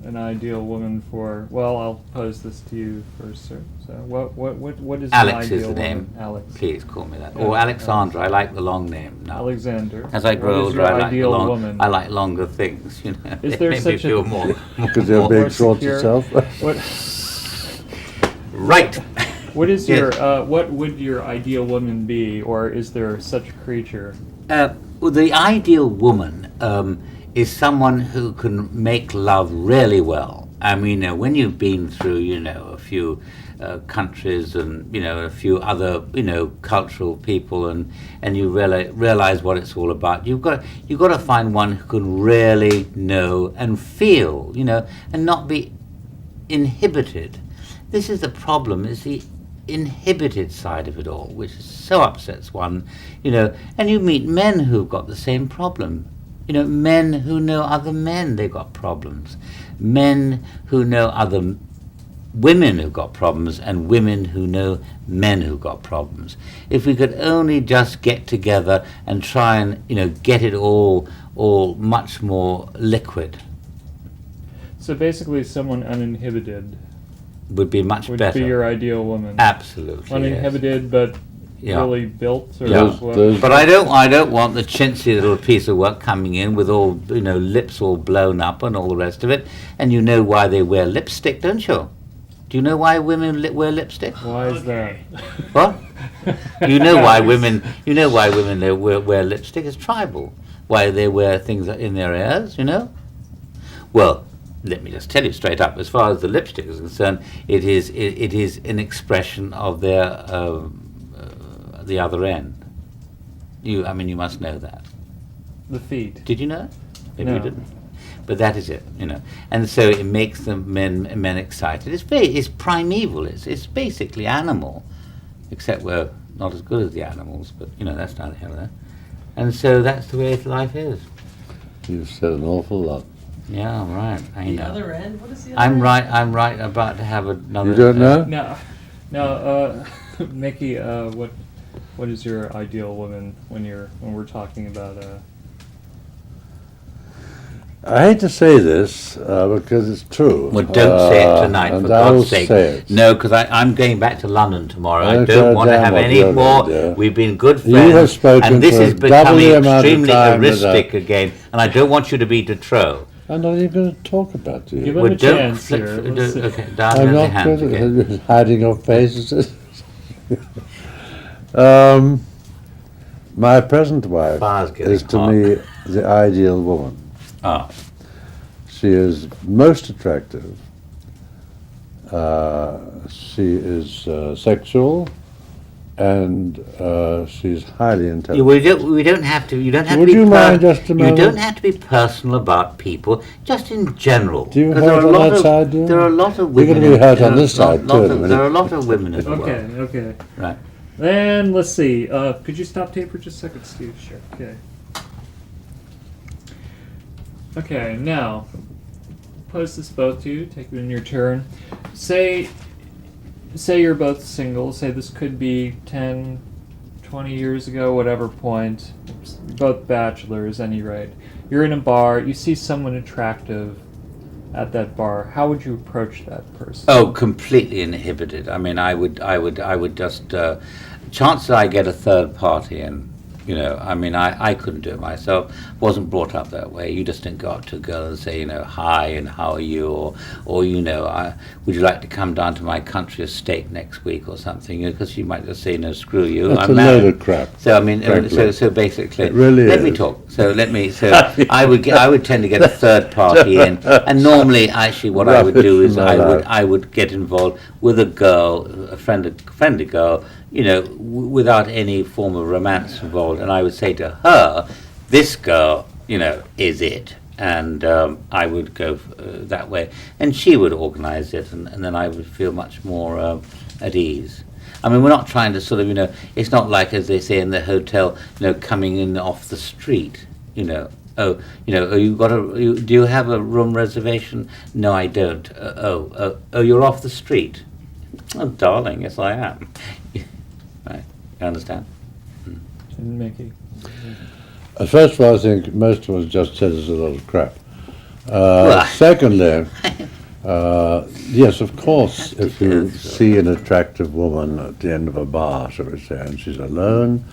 S3: An ideal woman for? Well, I'll pose this to you first, sir. So, what is
S1: Alex
S3: an
S1: is
S3: ideal
S1: the name.
S3: woman? Alex.
S1: Please call me that.
S3: Yeah,
S1: Or Alexandra. I like the long name now.
S3: Alexander.
S1: As I grow
S3: What is
S1: older,
S3: your
S1: I like the
S3: ideal
S1: long.
S3: woman?
S1: I like longer things.
S3: Is
S1: They
S3: there
S1: make me
S3: such a-
S1: feel more.
S2: Because you're
S1: more-
S2: big
S3: more
S2: shorts
S3: secure?
S2: yourself.
S3: What
S1: Right.
S3: what is
S1: Yes.
S3: your what would your ideal woman be, or is there such a creature?
S1: Well, the ideal woman is someone who can make love really well. I mean, when you've been through, a few countries and, a few other, cultural people, and you realize what it's all about. You've got to find one who can really know and feel, and not be inhibited. This is the problem, is the inhibited side of it all, which so upsets one, and you meet men who've got the same problem. Men who know other men, they've got problems. Men who know other women who've got problems, and women who know men who've got problems. If we could only just get together and try and, get it all much more liquid,
S3: So basically, someone uninhibited
S1: would be much
S3: would
S1: better.
S3: be your ideal woman.
S1: Absolutely. yes.
S3: Uninhibited, but
S1: Yeah.
S3: really built. Or
S1: Yeah.
S3: what?
S2: Those-
S1: But I don't want the chintzy little piece of work coming in with all, lips all blown up and all the rest of it. And you know why they wear lipstick, don't you? Do you know why women wear lipstick?
S3: Why is that?
S1: What? You know why women they wear lipstick? It's tribal. Why they wear things in their ears, Well, let me just tell you straight up. As far as the lipstick is concerned, it is an expression of their the other end. You must know that.
S3: The feet.
S1: Did you know? Maybe you
S3: No.
S1: didn't. But that is it, And so it makes the men excited. It's primeval. It's basically animal, except we're not as good as the animals. But that's neither here nor there. And so that's the way life is.
S2: You've said an awful lot.
S1: Yeah, right. I
S6: The
S1: know.
S6: other end? What is the other
S1: I'm
S6: end?
S1: right. I'm right. About to have another.
S2: You don't know?
S3: Now, Mickey, what is your ideal woman when we're talking about
S2: I hate to say this because it's true.
S1: Well, don't say it tonight,
S2: and
S1: for
S2: I will
S1: God's sake.
S2: say it.
S1: No, because I'm going back to London tomorrow. I
S2: Okay,
S1: don't want to
S2: damn
S1: have
S2: what
S1: any
S2: you're
S1: more.
S2: gonna do.
S1: We've been good
S2: You
S1: friends.
S2: have spoken
S1: and this
S2: for
S1: is
S2: double
S1: becoming
S2: the amount of
S1: extremely
S2: time that
S1: heuristic again. And I don't want you to be de trop.
S2: I'm not even going to talk about you.
S3: Give him
S1: Well,
S3: a
S1: don't
S3: chance
S1: flip-
S3: here.
S1: do-
S3: Let's see.
S1: okay, down
S2: I'm
S1: the
S2: not
S1: hands again.
S2: good at hiding your faces. My present wife
S1: Fire's getting
S2: is to
S1: hot.
S2: me the ideal woman.
S1: Oh,
S2: She is most attractive. She is sexual. and she's highly intelligent.
S1: We don't have to. You don't have
S2: Would
S1: to be.
S2: you mind just a
S1: You
S2: moment?
S1: don't have to be personal about people. Just in general.
S2: Do you
S1: 'Cause
S2: hurt on that side, do you?
S1: There are a lot of
S2: You're
S1: women.
S2: gonna be hurt on
S1: there are
S2: this side,
S1: lot
S2: too, in a
S1: of-
S2: minute.
S1: There are a lot of women as well.
S3: Okay, okay.
S1: Right.
S3: And let's see. Could you stop tape for just a second, Steve?
S1: Sure.
S3: Okay. Okay, now pose this both to you. Take it in your turn. Say you're both single. Say this could be 10, 20 years ago, whatever point. Both bachelors, any rate. You're in a bar. You see someone attractive at that bar. How would you approach that person?
S1: Oh, completely inhibited. I mean, I would just. Chances I get a third party in. You know, I mean, I couldn't do it myself. Wasn't brought up that way. You just didn't go up to a girl and say, you know, hi and how are you, or you know, would you like to come down to my country estate next week or something? Because she might just say, no, screw you.
S2: That's
S1: I'm
S2: a
S1: married.
S2: load of crap.
S1: So I mean,
S2: frankly.
S1: so basically,
S2: It really
S1: let me
S2: is.
S1: talk. So I would tend to get a third party in, and normally, actually, what I would do is
S2: Rubbish,
S1: I would get involved with a girl, a friendly girl, you know, without any form of romance involved, and I would say to her, this girl, you know, is it. And I would go that way, and she would organise it, and then I would feel much more at ease. I mean, we're not trying to sort of, you know, it's not like, as they say in the hotel, you know, coming in off the street, you know. Oh, you know, do you have a room reservation? No, I don't. Oh, you're off the street. Oh, darling, yes, I am. Right, you understand?
S3: And Mickey.
S2: First of all, I think most of us just said it's a lot of crap. Secondly, yes, of course, if you see an attractive woman at the end of a bar, shall we say, and she's alone,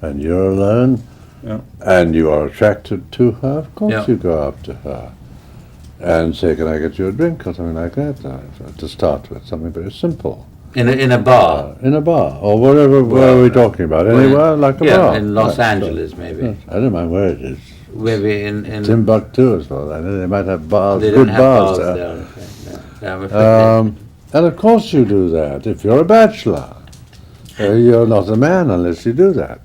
S2: and you're alone,
S1: Yeah.
S2: and you are attracted to her, of course
S1: Yeah.
S2: you go up to her and say, can I get you a drink or something like that, to start with, something very simple.
S1: In a bar.
S2: In a bar, or wherever, where are we talking about? Anywhere, like a
S1: yeah,
S2: bar.
S1: in Los
S2: Right,
S1: Angeles,
S2: so-
S1: maybe.
S2: yes, I don't mind where it is.
S1: Maybe in
S2: Timbuktu as well. I know they might have bars,
S1: they
S2: good
S1: don't have
S2: bars
S1: bars
S2: there.
S1: there. Okay, yeah. I'm afraid
S2: And of course you do that if you're a bachelor. You're not a man unless you do that.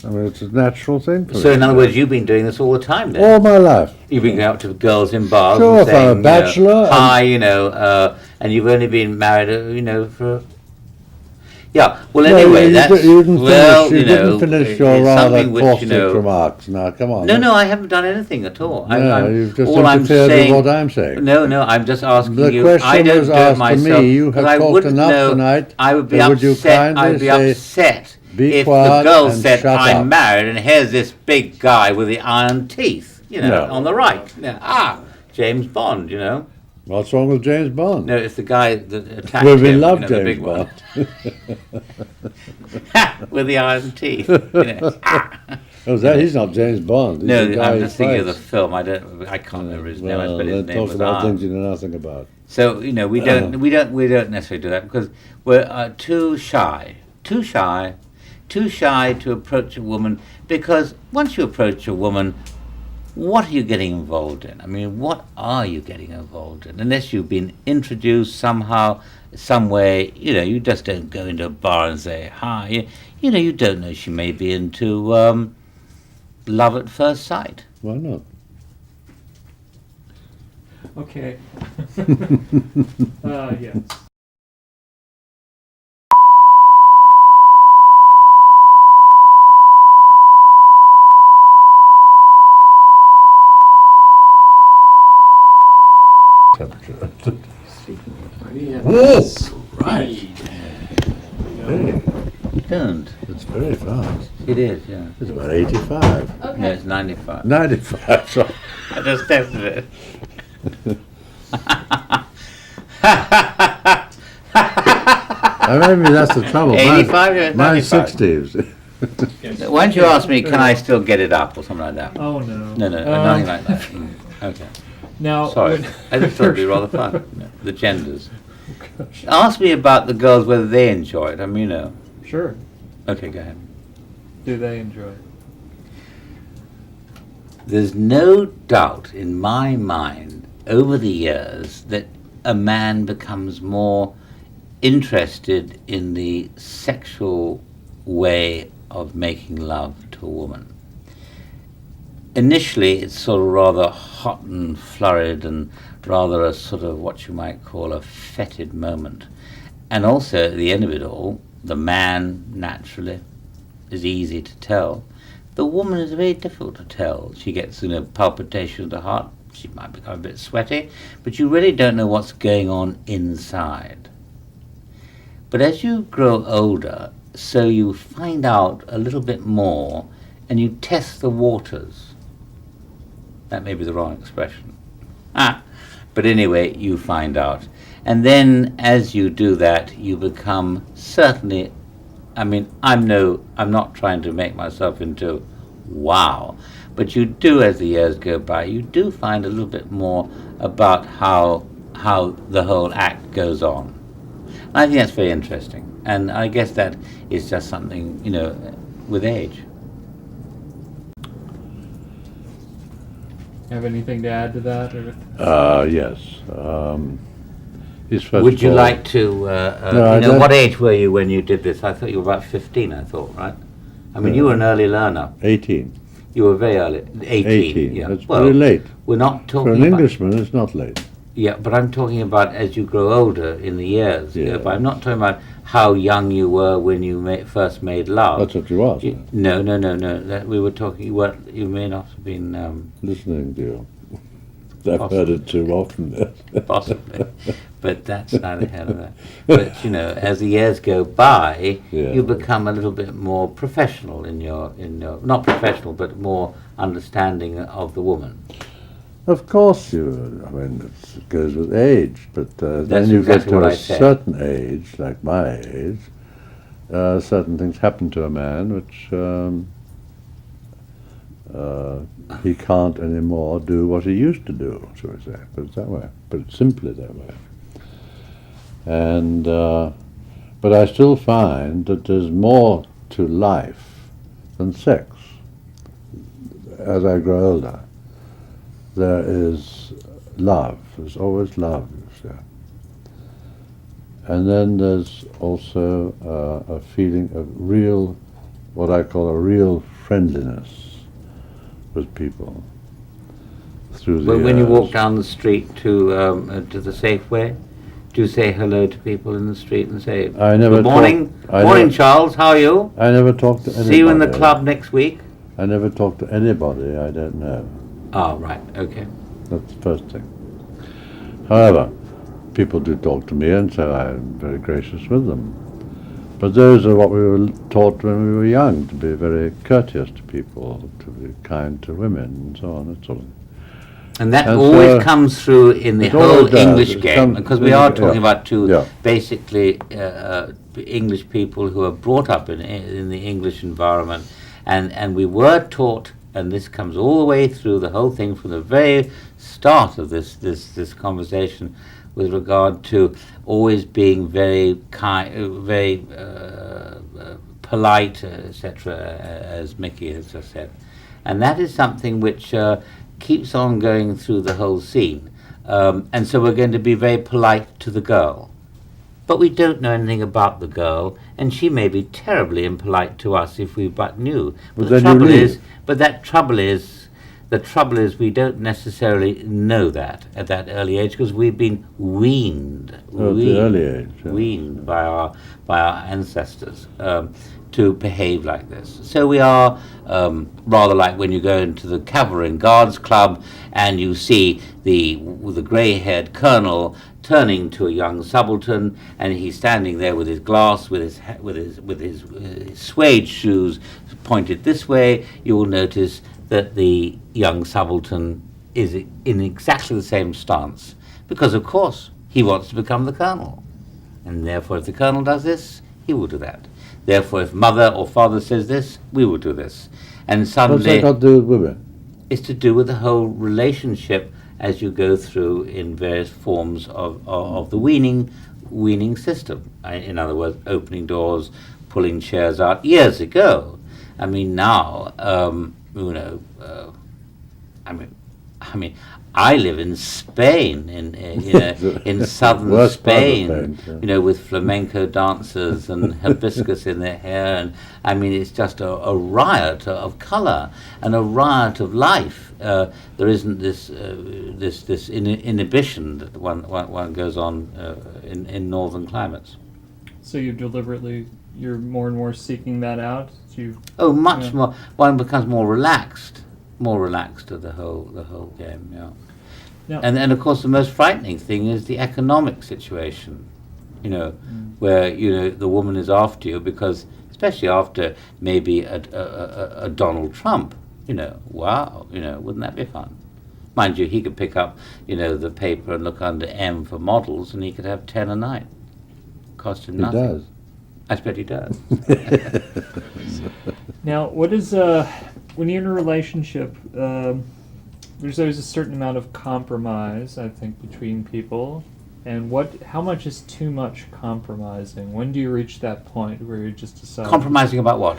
S2: I mean, it's a natural thing for
S1: so
S2: you.
S1: in other words, you've been doing this all the time then?
S2: All my life.
S1: You've been going up to girls in bars
S2: Sure,
S1: and
S2: if I'm a
S1: saying, you know,
S2: bachelor
S1: hi, you know, and you've only been married, you know, for... Yeah, well,
S2: No,
S1: anyway,
S2: you,
S1: that's...
S2: you didn't
S1: well,
S2: finish, you
S1: know,
S2: didn't finish your
S1: it's
S2: rather
S1: something which,
S2: caustic
S1: you know...
S2: remarks. Now, come on.
S1: No, I haven't done anything at all.
S2: No, you've just
S1: all I'm
S2: interfered with
S1: saying,
S2: what I'm saying.
S1: No, I'm just asking
S2: The
S1: you.
S2: question
S1: I don't
S2: was
S1: do it
S2: asked to
S1: myself.
S2: me. You have
S1: 'cause I
S2: talked
S1: wouldn't
S2: enough
S1: know.
S2: tonight.
S1: I would be
S2: So would
S1: upset.
S2: you kindly
S1: I'd be
S2: say,
S1: upset
S2: "Be
S1: if the
S2: quiet
S1: girl
S2: and
S1: said,
S2: shut
S1: "I'm
S2: up."
S1: married," and here's this big guy with the iron teeth, you know,
S2: No.
S1: on the right. Yeah, James Bond, you know.
S2: What's wrong with James Bond?
S1: No, it's the guy that attacked
S2: We
S1: him.
S2: love
S1: you know, the
S2: James
S1: big
S2: Bond.
S1: one. With the iron teeth. You know.
S2: Oh, he's not James Bond. He's
S1: No,
S2: the guy
S1: I'm
S2: who
S1: just thinking of the
S2: fights.
S1: film. I can't remember his name. I
S2: Well,
S1: bet his
S2: let's
S1: name
S2: talk
S1: was
S2: about
S1: Arn.
S2: things you know nothing about.
S1: So you know we don't necessarily do that because we're too shy to approach a woman, because once you approach a woman, what are you getting involved in? I mean, what are you getting involved in? Unless you've been introduced somehow, some way, you know, you just don't go into a bar and say hi. You know, you don't know, she may be into love at first sight.
S2: Why not?
S3: Okay. Yeah.
S1: Don't.
S2: It's very fast.
S1: It is, yeah.
S2: It's about 85.
S1: No, it's 95.
S2: 95, sorry.
S1: I just tested it.
S2: Maybe that's the trouble.
S1: 85, yeah,
S2: Mine's
S1: 95.
S2: 60s.
S1: Why don't you ask me, can I still get it up or something like that?
S3: Oh no.
S1: No, nothing like that. Okay.
S3: Now.
S1: Sorry. I just thought it'd be rather fun. No, the genders. Ask me about the girls, whether they enjoy it. I mean, you know.
S3: Sure.
S1: Okay, go ahead.
S3: Do they enjoy it?
S1: There's no doubt in my mind over the years that a man becomes more interested in the sexual way of making love to a woman. Initially, it's sort of rather hot and flurried and rather a sort of what you might call a fetid moment. And also, at the end of it all, the man, naturally, is easy to tell. The woman is very difficult to tell. She gets, palpitation of the heart. She might become a bit sweaty, but you really don't know what's going on inside. But as you grow older, so you find out a little bit more and you test the waters. That may be the wrong expression. But anyway, you find out. And then as you do that, you become certainly, I'm not trying to make myself into wow, but you do, as the years go by, you do find a little bit more about how the whole act goes on. And I think that's very interesting. And I guess that is just something, with age.
S3: Have anything to add to that? Or?
S2: Yes. His first
S1: Would you
S2: ball-
S1: like to,
S2: No, I don't-
S1: what age were you when you did this? I thought you were about 15, I thought, right? You were an early learner.
S2: 18.
S1: You were very early. 18, yeah.
S2: That's very late.
S1: We're not
S2: For
S1: talking
S2: an
S1: about...
S2: Englishman, it's not late.
S1: Yeah, but I'm talking about as you grow older in the years.
S2: Yeah.
S1: But I'm not talking about how young you were when you first made love.
S2: That's what you asked.
S1: No. That we were talking. You may not have been
S2: Listening to you. I've
S1: Possibly.
S2: heard it too often.
S1: possibly, but that's neither here nor there. But as the years go by,
S2: Yeah.
S1: you become a little bit more professional in your not professional, but more understanding of the woman.
S2: Of course, it goes with age, but then
S1: That's
S2: you
S1: exactly
S2: get
S1: what
S2: to
S1: I
S2: a
S1: said.
S2: certain age, like my age, certain things happen to a man which he can't anymore do what he used to do, shall we say, put it that way, put it simply that way. And, but I still find that there's more to life than sex as I grow older. There is love. There's always love, you see. And then there's also a feeling of real, what I call a real friendliness with people through the
S1: But when you
S2: years.
S1: walk down the street to the Safeway, do you say hello to people in the street and say,
S2: I never
S1: "Good morning,
S2: talk- I
S1: morning,
S2: never-
S1: Charles. How are you?
S2: I never talk to anybody.
S1: See you in the club next week."
S2: I never talk to anybody I don't know.
S1: Oh, right. Okay.
S2: That's the first thing. However, people do talk to me, and so I'm very gracious with them. But those are what we were taught when we were young, to be very courteous to people, to be kind to women, and so on, that sort of thing.
S1: And that
S2: And
S1: always
S2: so-
S1: comes through in the
S2: It always
S1: whole
S2: does.
S1: English
S2: It
S1: game,
S2: comes-
S1: because we are talking
S2: yeah.
S1: about two
S2: Yeah.
S1: basically English people who are brought up in the English environment, and we were taught, and this comes all the way through the whole thing from the very start of this conversation, with regard to always being very kind, very polite, etc., as Mickey has just said. And that is something which keeps on going through the whole scene. And so we're going to be very polite to the girl. But we don't know anything about the girl, and she may be terribly impolite to us if we but knew.
S2: But
S1: the
S2: then you
S1: trouble
S2: leave.
S1: is, the trouble is we don't necessarily know that at that early age, because we've been weaned,
S2: At the early age, yeah.
S1: weaned by our ancestors to behave like this. So we are rather like when you go into the Cavalry and Guards Club and you see the grey-haired colonel turning to a young subaltern, and he's standing there with his glass, with his suede shoes pointed this way. You will notice that the young subaltern is in exactly the same stance, because of course he wants to become the colonel, and therefore if the colonel does this, he will do that. Therefore if mother or father says this, we will do this. And
S2: What's
S1: suddenly
S2: that got to do with women?
S1: it's to do with the whole relationship as you go through in various forms of the weaning system. In other words, opening doors, pulling chairs out. Years ago, I mean, now, I live in Spain, in southern
S2: Worst part of
S1: Spain,
S2: Spain, yeah.
S1: you know, with flamenco dancers and hibiscus in their hair, and I mean, it's just a riot of colour and a riot of life. There isn't this inhibition that one goes on in northern climates.
S3: So you're more and more seeking that out. You
S1: Oh, much
S3: Yeah.
S1: more. One becomes more relaxed to the whole game. Yeah.
S3: Now-
S1: And of course, the most frightening thing is the economic situation. You know, where the woman is after you because, especially after maybe a Donald Trump. Wow. Wouldn't that be fun? Mind you, he could pick up the paper and look under M for models, and he could have 10 a night. Cost him
S2: He
S1: nothing.
S2: does.
S1: I bet he does.
S3: Now, what is when you're in a relationship? There's always a certain amount of compromise, I think, between people. And how much is too much compromising? When do you reach that point where you just decide?
S1: Compromising about what?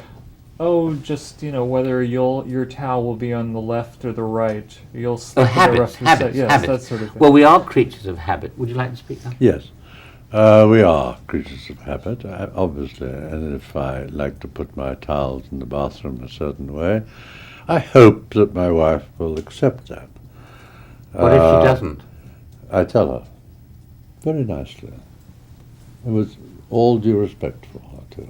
S3: Oh, just whether your towel will be on the left or the right. You'll
S1: Oh,
S3: slip to the
S1: habits,
S3: left or
S1: habits,
S3: yes,
S1: habits.
S3: that sort of thing.
S1: Well, we are creatures of habit. Would you like to speak now?
S2: Yes, we are creatures of habit, obviously, and if I like to put my towels in the bathroom a certain way, I hope that my wife will accept that.
S1: What if she doesn't?
S2: I tell her, very nicely, and with all due respect for her too,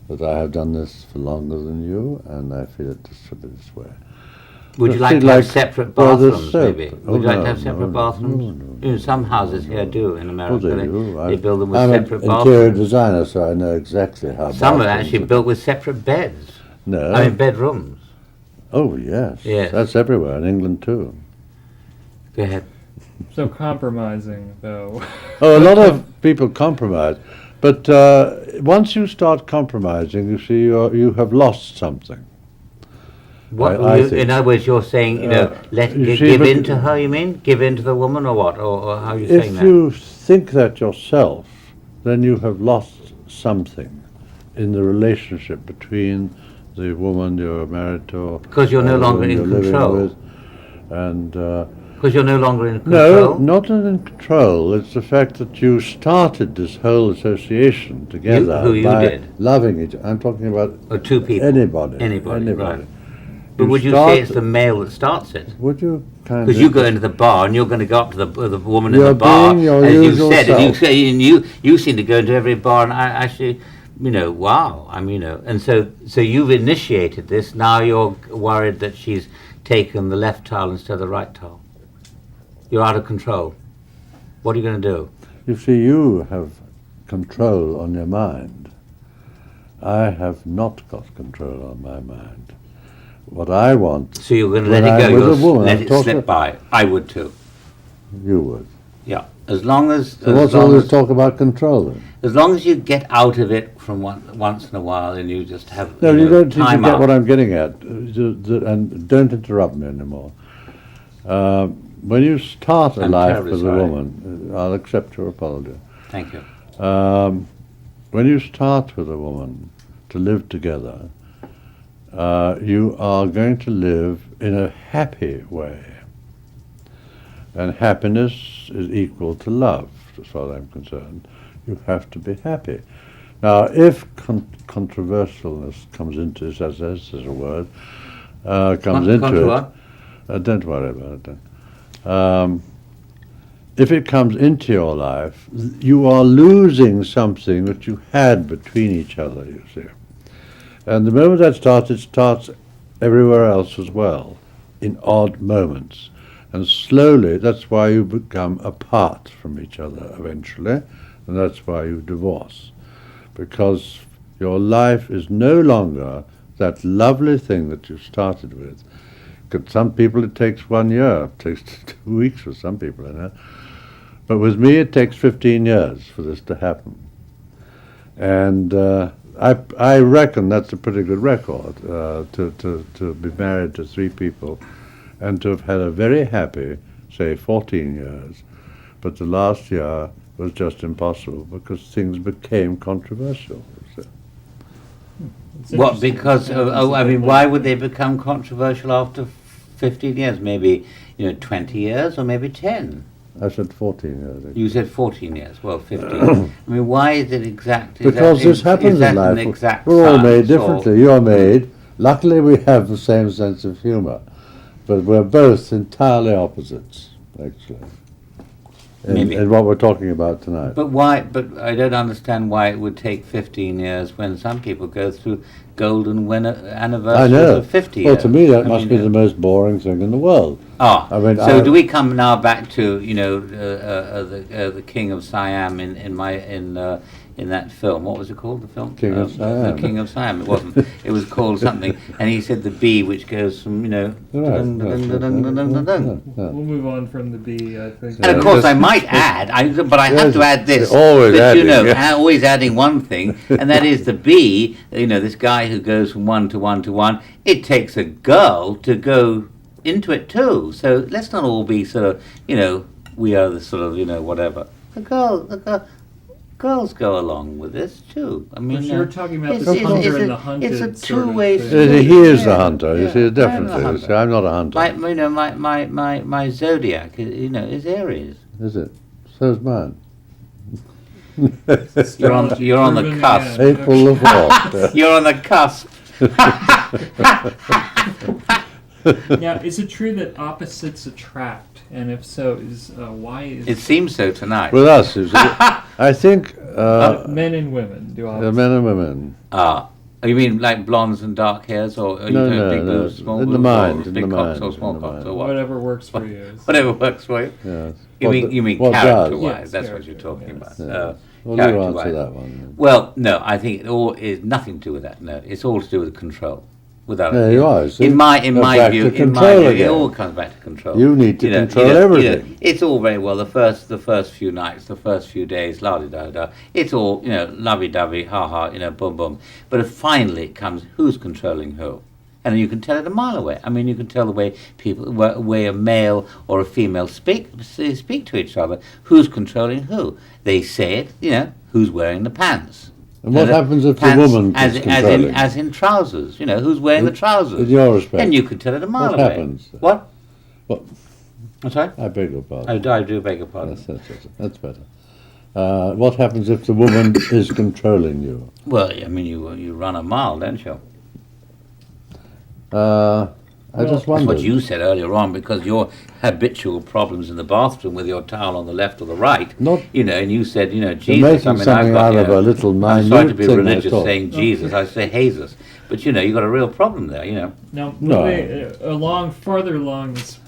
S2: that I have done this for longer than you, and I feel it should be this way.
S1: Would you
S2: But
S1: like
S2: see,
S1: to have
S2: like,
S1: separate
S2: well, the
S1: bathrooms,
S2: soap.
S1: maybe?
S2: Oh,
S1: Would you like
S2: no,
S1: to have separate
S2: no,
S1: bathrooms?
S2: no,
S1: Some houses here do in
S2: Oh,
S1: America.
S2: they do.
S1: They build them with
S2: I'm
S1: separate
S2: an interior
S1: bathrooms.
S2: designer, so I know exactly how.
S1: Some are
S2: bathrooms
S1: actually built with separate beds.
S2: No.
S1: I mean, bedrooms.
S2: Oh yes.
S1: Yes.
S2: That's everywhere in England too.
S1: Go ahead.
S3: So compromising, though.
S2: Oh, a lot of people compromise, but once you start compromising, you see you have lost something.
S1: What,
S2: I think-
S1: in other words, you're saying,
S2: you see,
S1: give
S2: but-
S1: in to her, you mean? Give in to the woman, or what? Or how are you saying
S2: If
S1: that?
S2: you think that yourself, then you have lost something in the relationship between the woman you're married to, or
S1: Because you're no
S2: the
S1: longer
S2: woman
S1: in
S2: you're living
S1: control.
S2: with. And
S1: Because you're no longer in
S2: no,
S1: control?
S2: not in control. It's the fact that you started this whole association together
S1: who you
S2: by
S1: did?
S2: loving each other. I'm talking about
S1: Or two people?
S2: anybody.
S1: Anybody, right. But
S2: You
S1: would you
S2: start-
S1: say it's the male that starts it?
S2: Would you kind
S1: Because you go into the bar and you're going to go up to the woman in
S2: You're
S1: the bar,
S2: being your
S1: as you
S2: usual
S1: said, and you
S2: self.
S1: say, and you seem to go into every bar, and I actually, wow, and so you've initiated this. Now you're worried that she's taken the left towel instead of the right towel. You're out of control. What are you going to do?
S2: You see, you have control on your mind. I have not got control on my mind. What I want,
S1: So you're going to
S2: When
S1: let it
S2: I'm
S1: go.
S2: with a
S1: You'll
S2: woman,
S1: let
S2: I'm
S1: it
S2: talking-
S1: slip by. I would too.
S2: you would.
S1: Yeah. As long as
S2: So what's all this talk about control then?
S1: as long as you get out of it from once in a while, and you just have
S2: No, you don't seem to
S1: time
S2: get
S1: out.
S2: what I'm getting at, and don't interrupt me anymore. When you start a
S1: I'm
S2: life
S1: terribly
S2: with a
S1: sorry.
S2: woman, I'll accept your apology.
S1: Thank you.
S2: When you start with a woman to live together, you are going to live in a happy way. And happiness is equal to love, as far as I'm concerned. You have to be happy. Now, if controversialness comes into this, as a word, comes into
S1: Contra
S2: it,
S1: what?
S2: don't worry about it. If it comes into your life, you are losing something that you had between each other, you see. And the moment that starts, it starts everywhere else as well, in odd moments. And slowly, that's why you become apart from each other eventually, and that's why you divorce. Because your life is no longer that lovely thing that you started with. Because some people it takes 1 year, it takes 2 weeks for some people, I know. But with me it takes 15 years for this to happen. And I reckon that's a pretty good record, to be married to 3 people and to have had a very happy, say, 14 years. But the last year was just impossible because things became controversial. you see.
S3: It's
S1: What?
S3: interesting.
S1: Because
S3: Yeah,
S1: I mean, why would they become controversial after 15 years, maybe 20 years, or maybe 10.
S2: I said 14 years.
S1: You said 14 years. Well, 15. I mean, why is it exact? Is
S2: Because
S1: that
S2: this happens
S1: is that
S2: in
S1: an
S2: life.
S1: exact
S2: We're all made
S1: science, or-
S2: differently. You're made. Luckily, we have the same sense of humour, but we're both entirely opposites, actually.
S1: Maybe.
S2: In what we're talking about tonight.
S1: But why? But I don't understand why it would take 15 years when some people go through golden
S2: I
S1: anniversaries
S2: know.
S1: of 50
S2: Well,
S1: years.
S2: to me, that
S1: I
S2: must
S1: mean,
S2: be the most boring thing in the world.
S1: Ah,
S2: I mean,
S1: so
S2: I-
S1: do we come now back to the King of Siam in that film? What was it called? The film
S2: King of Siam.
S1: The King of Siam. It wasn't. It was called something. And he said the bee, which goes from
S2: Right.
S1: dun, dun, dun, dun, dun, dun, dun, dun.
S2: Yeah.
S3: We'll move on from the bee, I think.
S1: And of
S2: Yeah,
S1: course,
S2: just-
S1: I might add, but I have
S2: Yes,
S1: to add this.
S2: you're always
S1: that,
S2: adding, yeah.
S1: always adding one thing, and that is the bee. This guy who goes from one to one to one. It takes a girl to go into it too. So let's not all be sort of, we are the sort of, whatever. Girls go along with this too. I mean,
S3: But you're talking about
S1: it's-
S3: the
S1: it's-
S3: hunter
S1: it's
S3: and
S1: a-
S3: the hunted
S1: It's a
S3: sort of
S1: two-way
S3: thing.
S1: street.
S2: He is the
S1: Yeah,
S2: hunter. You see,
S1: yeah,
S2: the
S1: I am
S2: difference
S1: the
S2: is,
S1: hunter.
S2: I'm not a hunter.
S1: My zodiac, is Aries.
S2: Is it? So's mine.
S1: You're on the
S3: Proven
S1: cusp.
S3: again.
S2: April the 4th.
S1: You're on the cusp.
S3: Now, is it true that opposites attract? And if so, why is
S1: It seems so tonight.
S2: With us, you see, I think
S3: men and women do
S2: the
S3: opposites?
S2: men and women.
S1: You mean like blondes and dark hairs, or are you
S2: No,
S1: talking
S2: no,
S1: big
S2: no.
S1: boobs, small
S2: In
S1: boobs,
S2: the mind,
S1: or
S2: in
S1: big
S2: the
S1: cocks
S2: mind,
S1: or small
S2: in the
S1: cocks,
S2: mind.
S1: or what?
S3: Whatever works for you.
S1: Whatever works for you.
S2: Yes.
S1: You mean
S2: what
S1: character-wise?
S3: Yes,
S1: That's what you're
S3: character,
S1: talking
S3: yes.
S1: about.
S2: does? Well, you
S1: Character-wise.
S2: answer that one.
S1: Well, no, I think it all is nothing to do with that. No, it's all to do with control. Without
S2: There you are, see?
S1: In my
S2: We're back
S1: view,
S2: to
S1: in my
S2: control
S1: view, it
S2: again.
S1: all comes back to control.
S2: You need to control everything.
S1: It's all very well. The first few nights, the first few days, la di da da. It's all lovey-dovey, ha ha, boom boom. But if finally it comes, who's controlling who? And you can tell it a mile away. I mean, you can tell the way way a male or a female speak to each other. Who's controlling who? They say it. Who's wearing the pants?
S2: And what happens if the
S1: Pants
S2: woman is
S1: as
S2: controlling?
S1: as in trousers? Who's wearing the trousers?
S2: In your respect.
S1: Then you could tell it a mile
S2: What
S1: away.
S2: happens?
S1: What?
S2: What?
S1: I'm sorry.
S2: I beg your pardon.
S1: I do beg your pardon.
S2: That's better. What happens if the woman is controlling you?
S1: Well, I mean, you run a mile, don't you?
S2: I just
S1: That's
S2: wondered.
S1: what you said earlier on, because your habitual problems in the bathroom with your towel on the left or the right.
S2: Not-
S1: and you said, Jesus.
S2: making
S1: I mean, I've
S2: something
S1: got,
S2: out of a little
S1: I'm sorry to
S2: minute
S1: be
S2: thing, I
S1: religious
S2: thought.
S1: saying Jesus. I say Jesus, but you've got a real problem there.
S3: Now,
S2: No.
S3: moving farther along this.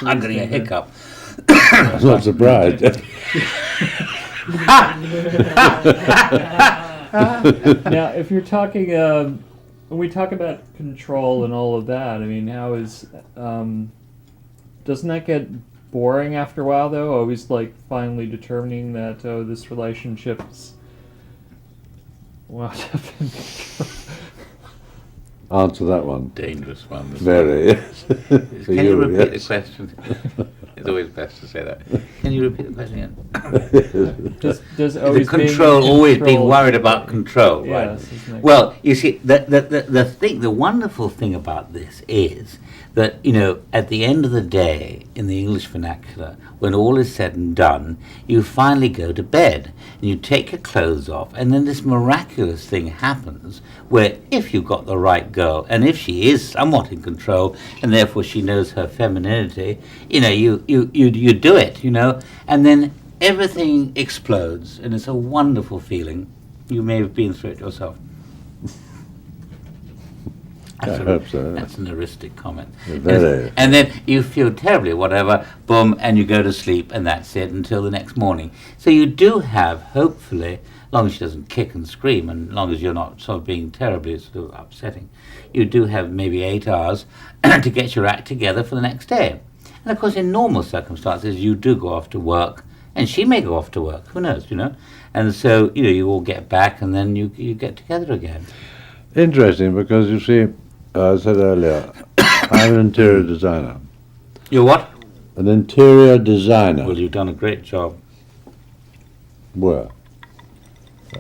S1: I'm getting a hiccup.
S2: I'm not surprised.
S3: Now, if you're talking, when we talk about control and all of that, I mean, how is, doesn't that get boring after a while, though? Always, finally determining that, this relationship's wound up in
S2: Answer that one.
S1: Dangerous one. this
S2: Very. For
S1: Can you repeat the
S2: yes.
S1: question? It's always best to say that. Can you repeat the question again?
S3: does
S1: The
S3: always being in
S1: control, always being
S3: control-
S1: worried about control, right?
S3: Yes, isn't it?
S1: Well, you see, the wonderful thing about this is that, at the end of the day, in the English vernacular, when all is said and done, you finally go to bed and you take your clothes off, and then this miraculous thing happens where if you've got the right girl, and if she is somewhat in control, and therefore she knows her femininity, you do it, and then everything explodes, and it's a wonderful feeling. You may have been through it yourself.
S2: I hope so.
S1: That's an heuristic comment.
S2: Very.
S1: And then you feel terribly, whatever, boom, and you go to sleep, and that's it until the next morning. So you do have, hopefully, as long as she doesn't kick and scream, and as long as you're not sort of being terribly sort of upsetting, you do have maybe 8 hours to get your act together for the next day. And of course, in normal circumstances, you do go off to work, and she may go off to work, who knows, And so, you all get back, and then you get together again.
S2: Interesting, because you see, I said earlier, I'm an interior designer.
S1: You're what?
S2: An interior designer.
S1: Well, you've done a great job.
S2: Where?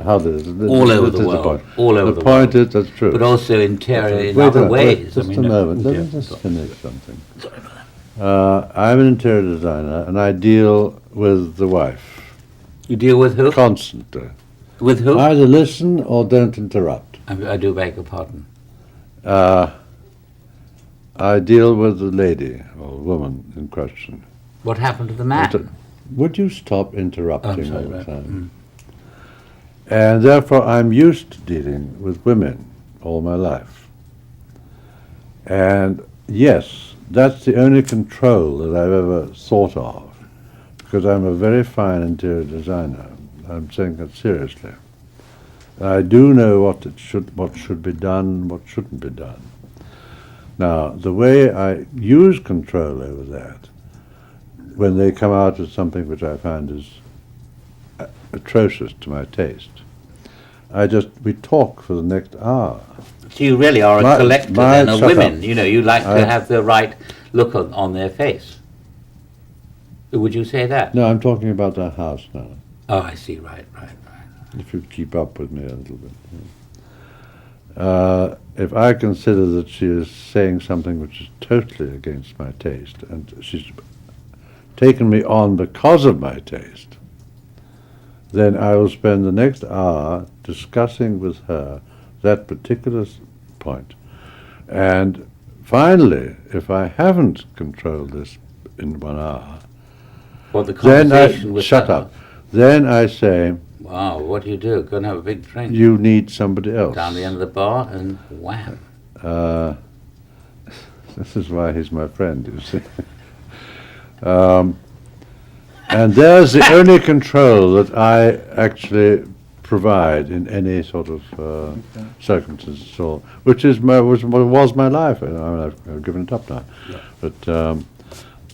S2: How this,
S1: All over
S2: this
S1: the
S2: is
S1: world.
S2: point.
S1: All over
S2: the
S1: the
S2: point
S1: world.
S2: is that's true.
S1: But also interior in
S2: Wait a
S1: other
S2: minute,
S1: ways.
S2: Just a moment. Let me just finish something. I'm an interior designer, and I deal with the wife
S1: You deal with who?
S2: constantly.
S1: With who?
S2: Either listen or don't interrupt.
S1: I do beg your pardon.
S2: I deal with the lady or woman in question.
S1: What happened to the man?
S2: Would you stop interrupting
S1: I'm sorry,
S2: all the
S1: right.
S2: time? And therefore, I'm used to dealing with women all my life. And yes, that's the only control that I've ever thought of, because I'm a very fine interior designer. I'm saying that seriously. I do know what should be done, what shouldn't be done. Now, the way I use control over that, when they come out with something which I find is atrocious to my taste, we talk for the next hour.
S1: So you really are a collector then of
S2: shut
S1: women.
S2: up.
S1: You know, you like to have the right look on their face. Would you say that?
S2: No, I'm talking about our house now,
S1: Oh, I see. Right.
S2: if you keep up with me a little bit. If I consider that she is saying something which is totally against my taste, and she's taken me on because of my taste, then I will spend the next hour discussing with her that particular point. And finally, if I haven't controlled this in 1 hour,
S1: Well, the
S2: then
S1: conversation with
S2: shut
S1: her.
S2: up. Then I say,
S1: Wow, what do? Go and have a big drink
S2: you need somebody else.
S1: down the end of the bar, and wham.
S2: This is why he's my friend, you see. And there's the only control that I actually provide in any sort of circumstances at all, which is was my life. I mean, I've given it up now.
S1: Yeah.
S2: But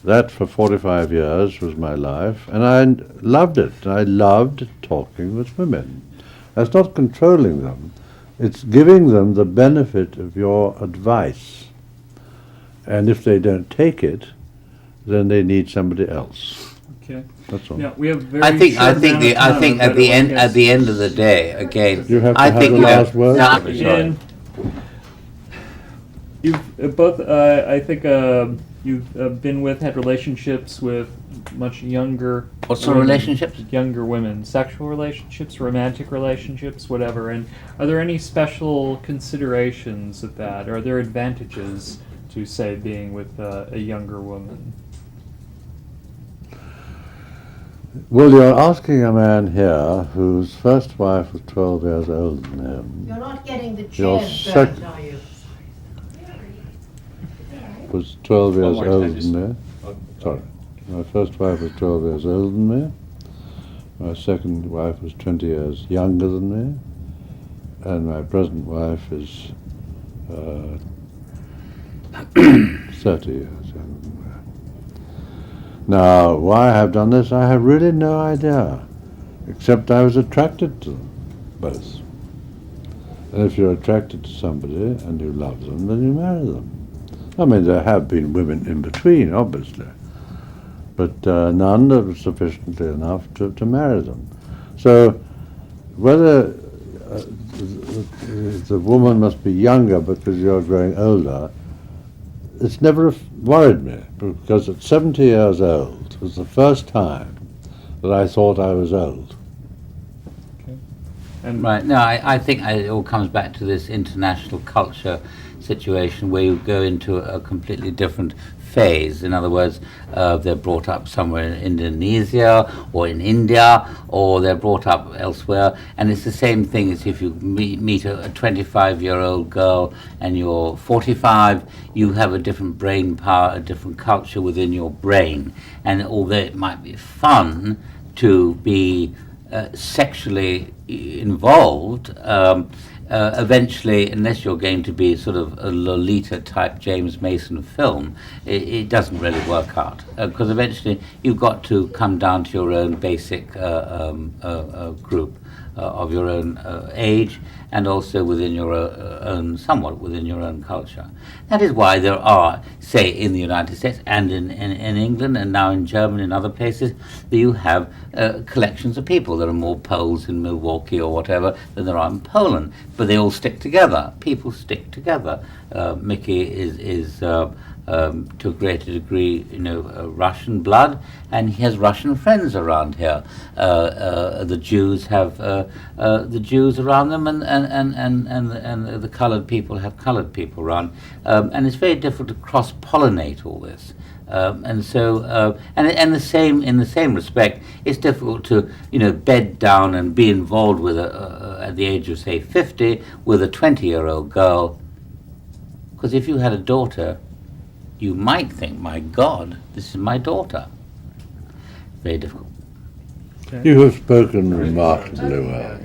S2: that for 45 years was my life, and I loved it. I loved talking with women. That's not controlling them. It's giving them the benefit of your advice. And if they don't take it, then they need somebody else.
S3: Okay.
S2: That's all.
S3: Now we have very.
S1: I think
S3: short amount of time,
S1: at
S3: but
S1: the end
S3: yes.
S1: at the end of the day, again,
S2: You have to
S1: I
S2: have
S1: think
S2: the
S1: you
S2: last word?
S1: No, I'm sorry.
S3: And you've both, I think, you've had relationships with much younger.
S1: What sort of
S3: women,
S1: relationships?
S3: Younger women, sexual relationships, romantic relationships, whatever. And are there any special considerations of that? Are there advantages to, say, being with a younger woman?
S2: Well, you're asking a man here whose first wife was 12 years older than him,
S6: You're not getting the
S2: Your
S6: chairs
S2: sec-
S6: burnt, are you?
S2: was 12 years
S5: more
S2: older
S5: time,
S2: than me. Sorry. My first wife was 12 years older than me. My second wife was 20 years younger than me. And my present wife is 30 years younger than me. Now, why I have done this, I have really no idea, except I was attracted to them, both. And if you're attracted to somebody and you love them, then you marry them. I mean, there have been women in between, obviously, but none that were sufficiently enough to marry them. So, whether the woman must be younger because you're growing older, it's never worried me, because at 70 years old was the first time that I thought I was old.
S3: And
S1: Right. No, I think it all comes back to this international culture situation where you go into a completely different phase. In other words, they're brought up somewhere in Indonesia or in India, or they're brought up elsewhere. And it's the same thing as if you meet a 25-year-old girl and you're 45, you have a different brain power, a different culture within your brain. And although it might be fun to be sexually involved, eventually, unless you're going to be sort of a Lolita type James Mason film, it doesn't really work out, because eventually you've got to come down to your own basic group of your own age, and also within your own, somewhat within your own culture. That is why there are, say, in the United States and in England and now in Germany and other places, that you have collections of people. There are more Poles in Milwaukee or whatever than there are in Poland, but they all stick together. People stick together. Mickey is to a greater degree, Russian blood, and he has Russian friends around here. The Jews have the Jews around them, and the coloured people have coloured people around, and it's very difficult to cross-pollinate all this. And so, and the same in the same respect, it's difficult to bed down and be involved with at the age of say 50 with a 20-year-old girl, because if you had a daughter, you might think, my God, this is my daughter. Very difficult.
S2: You have spoken remarkably well.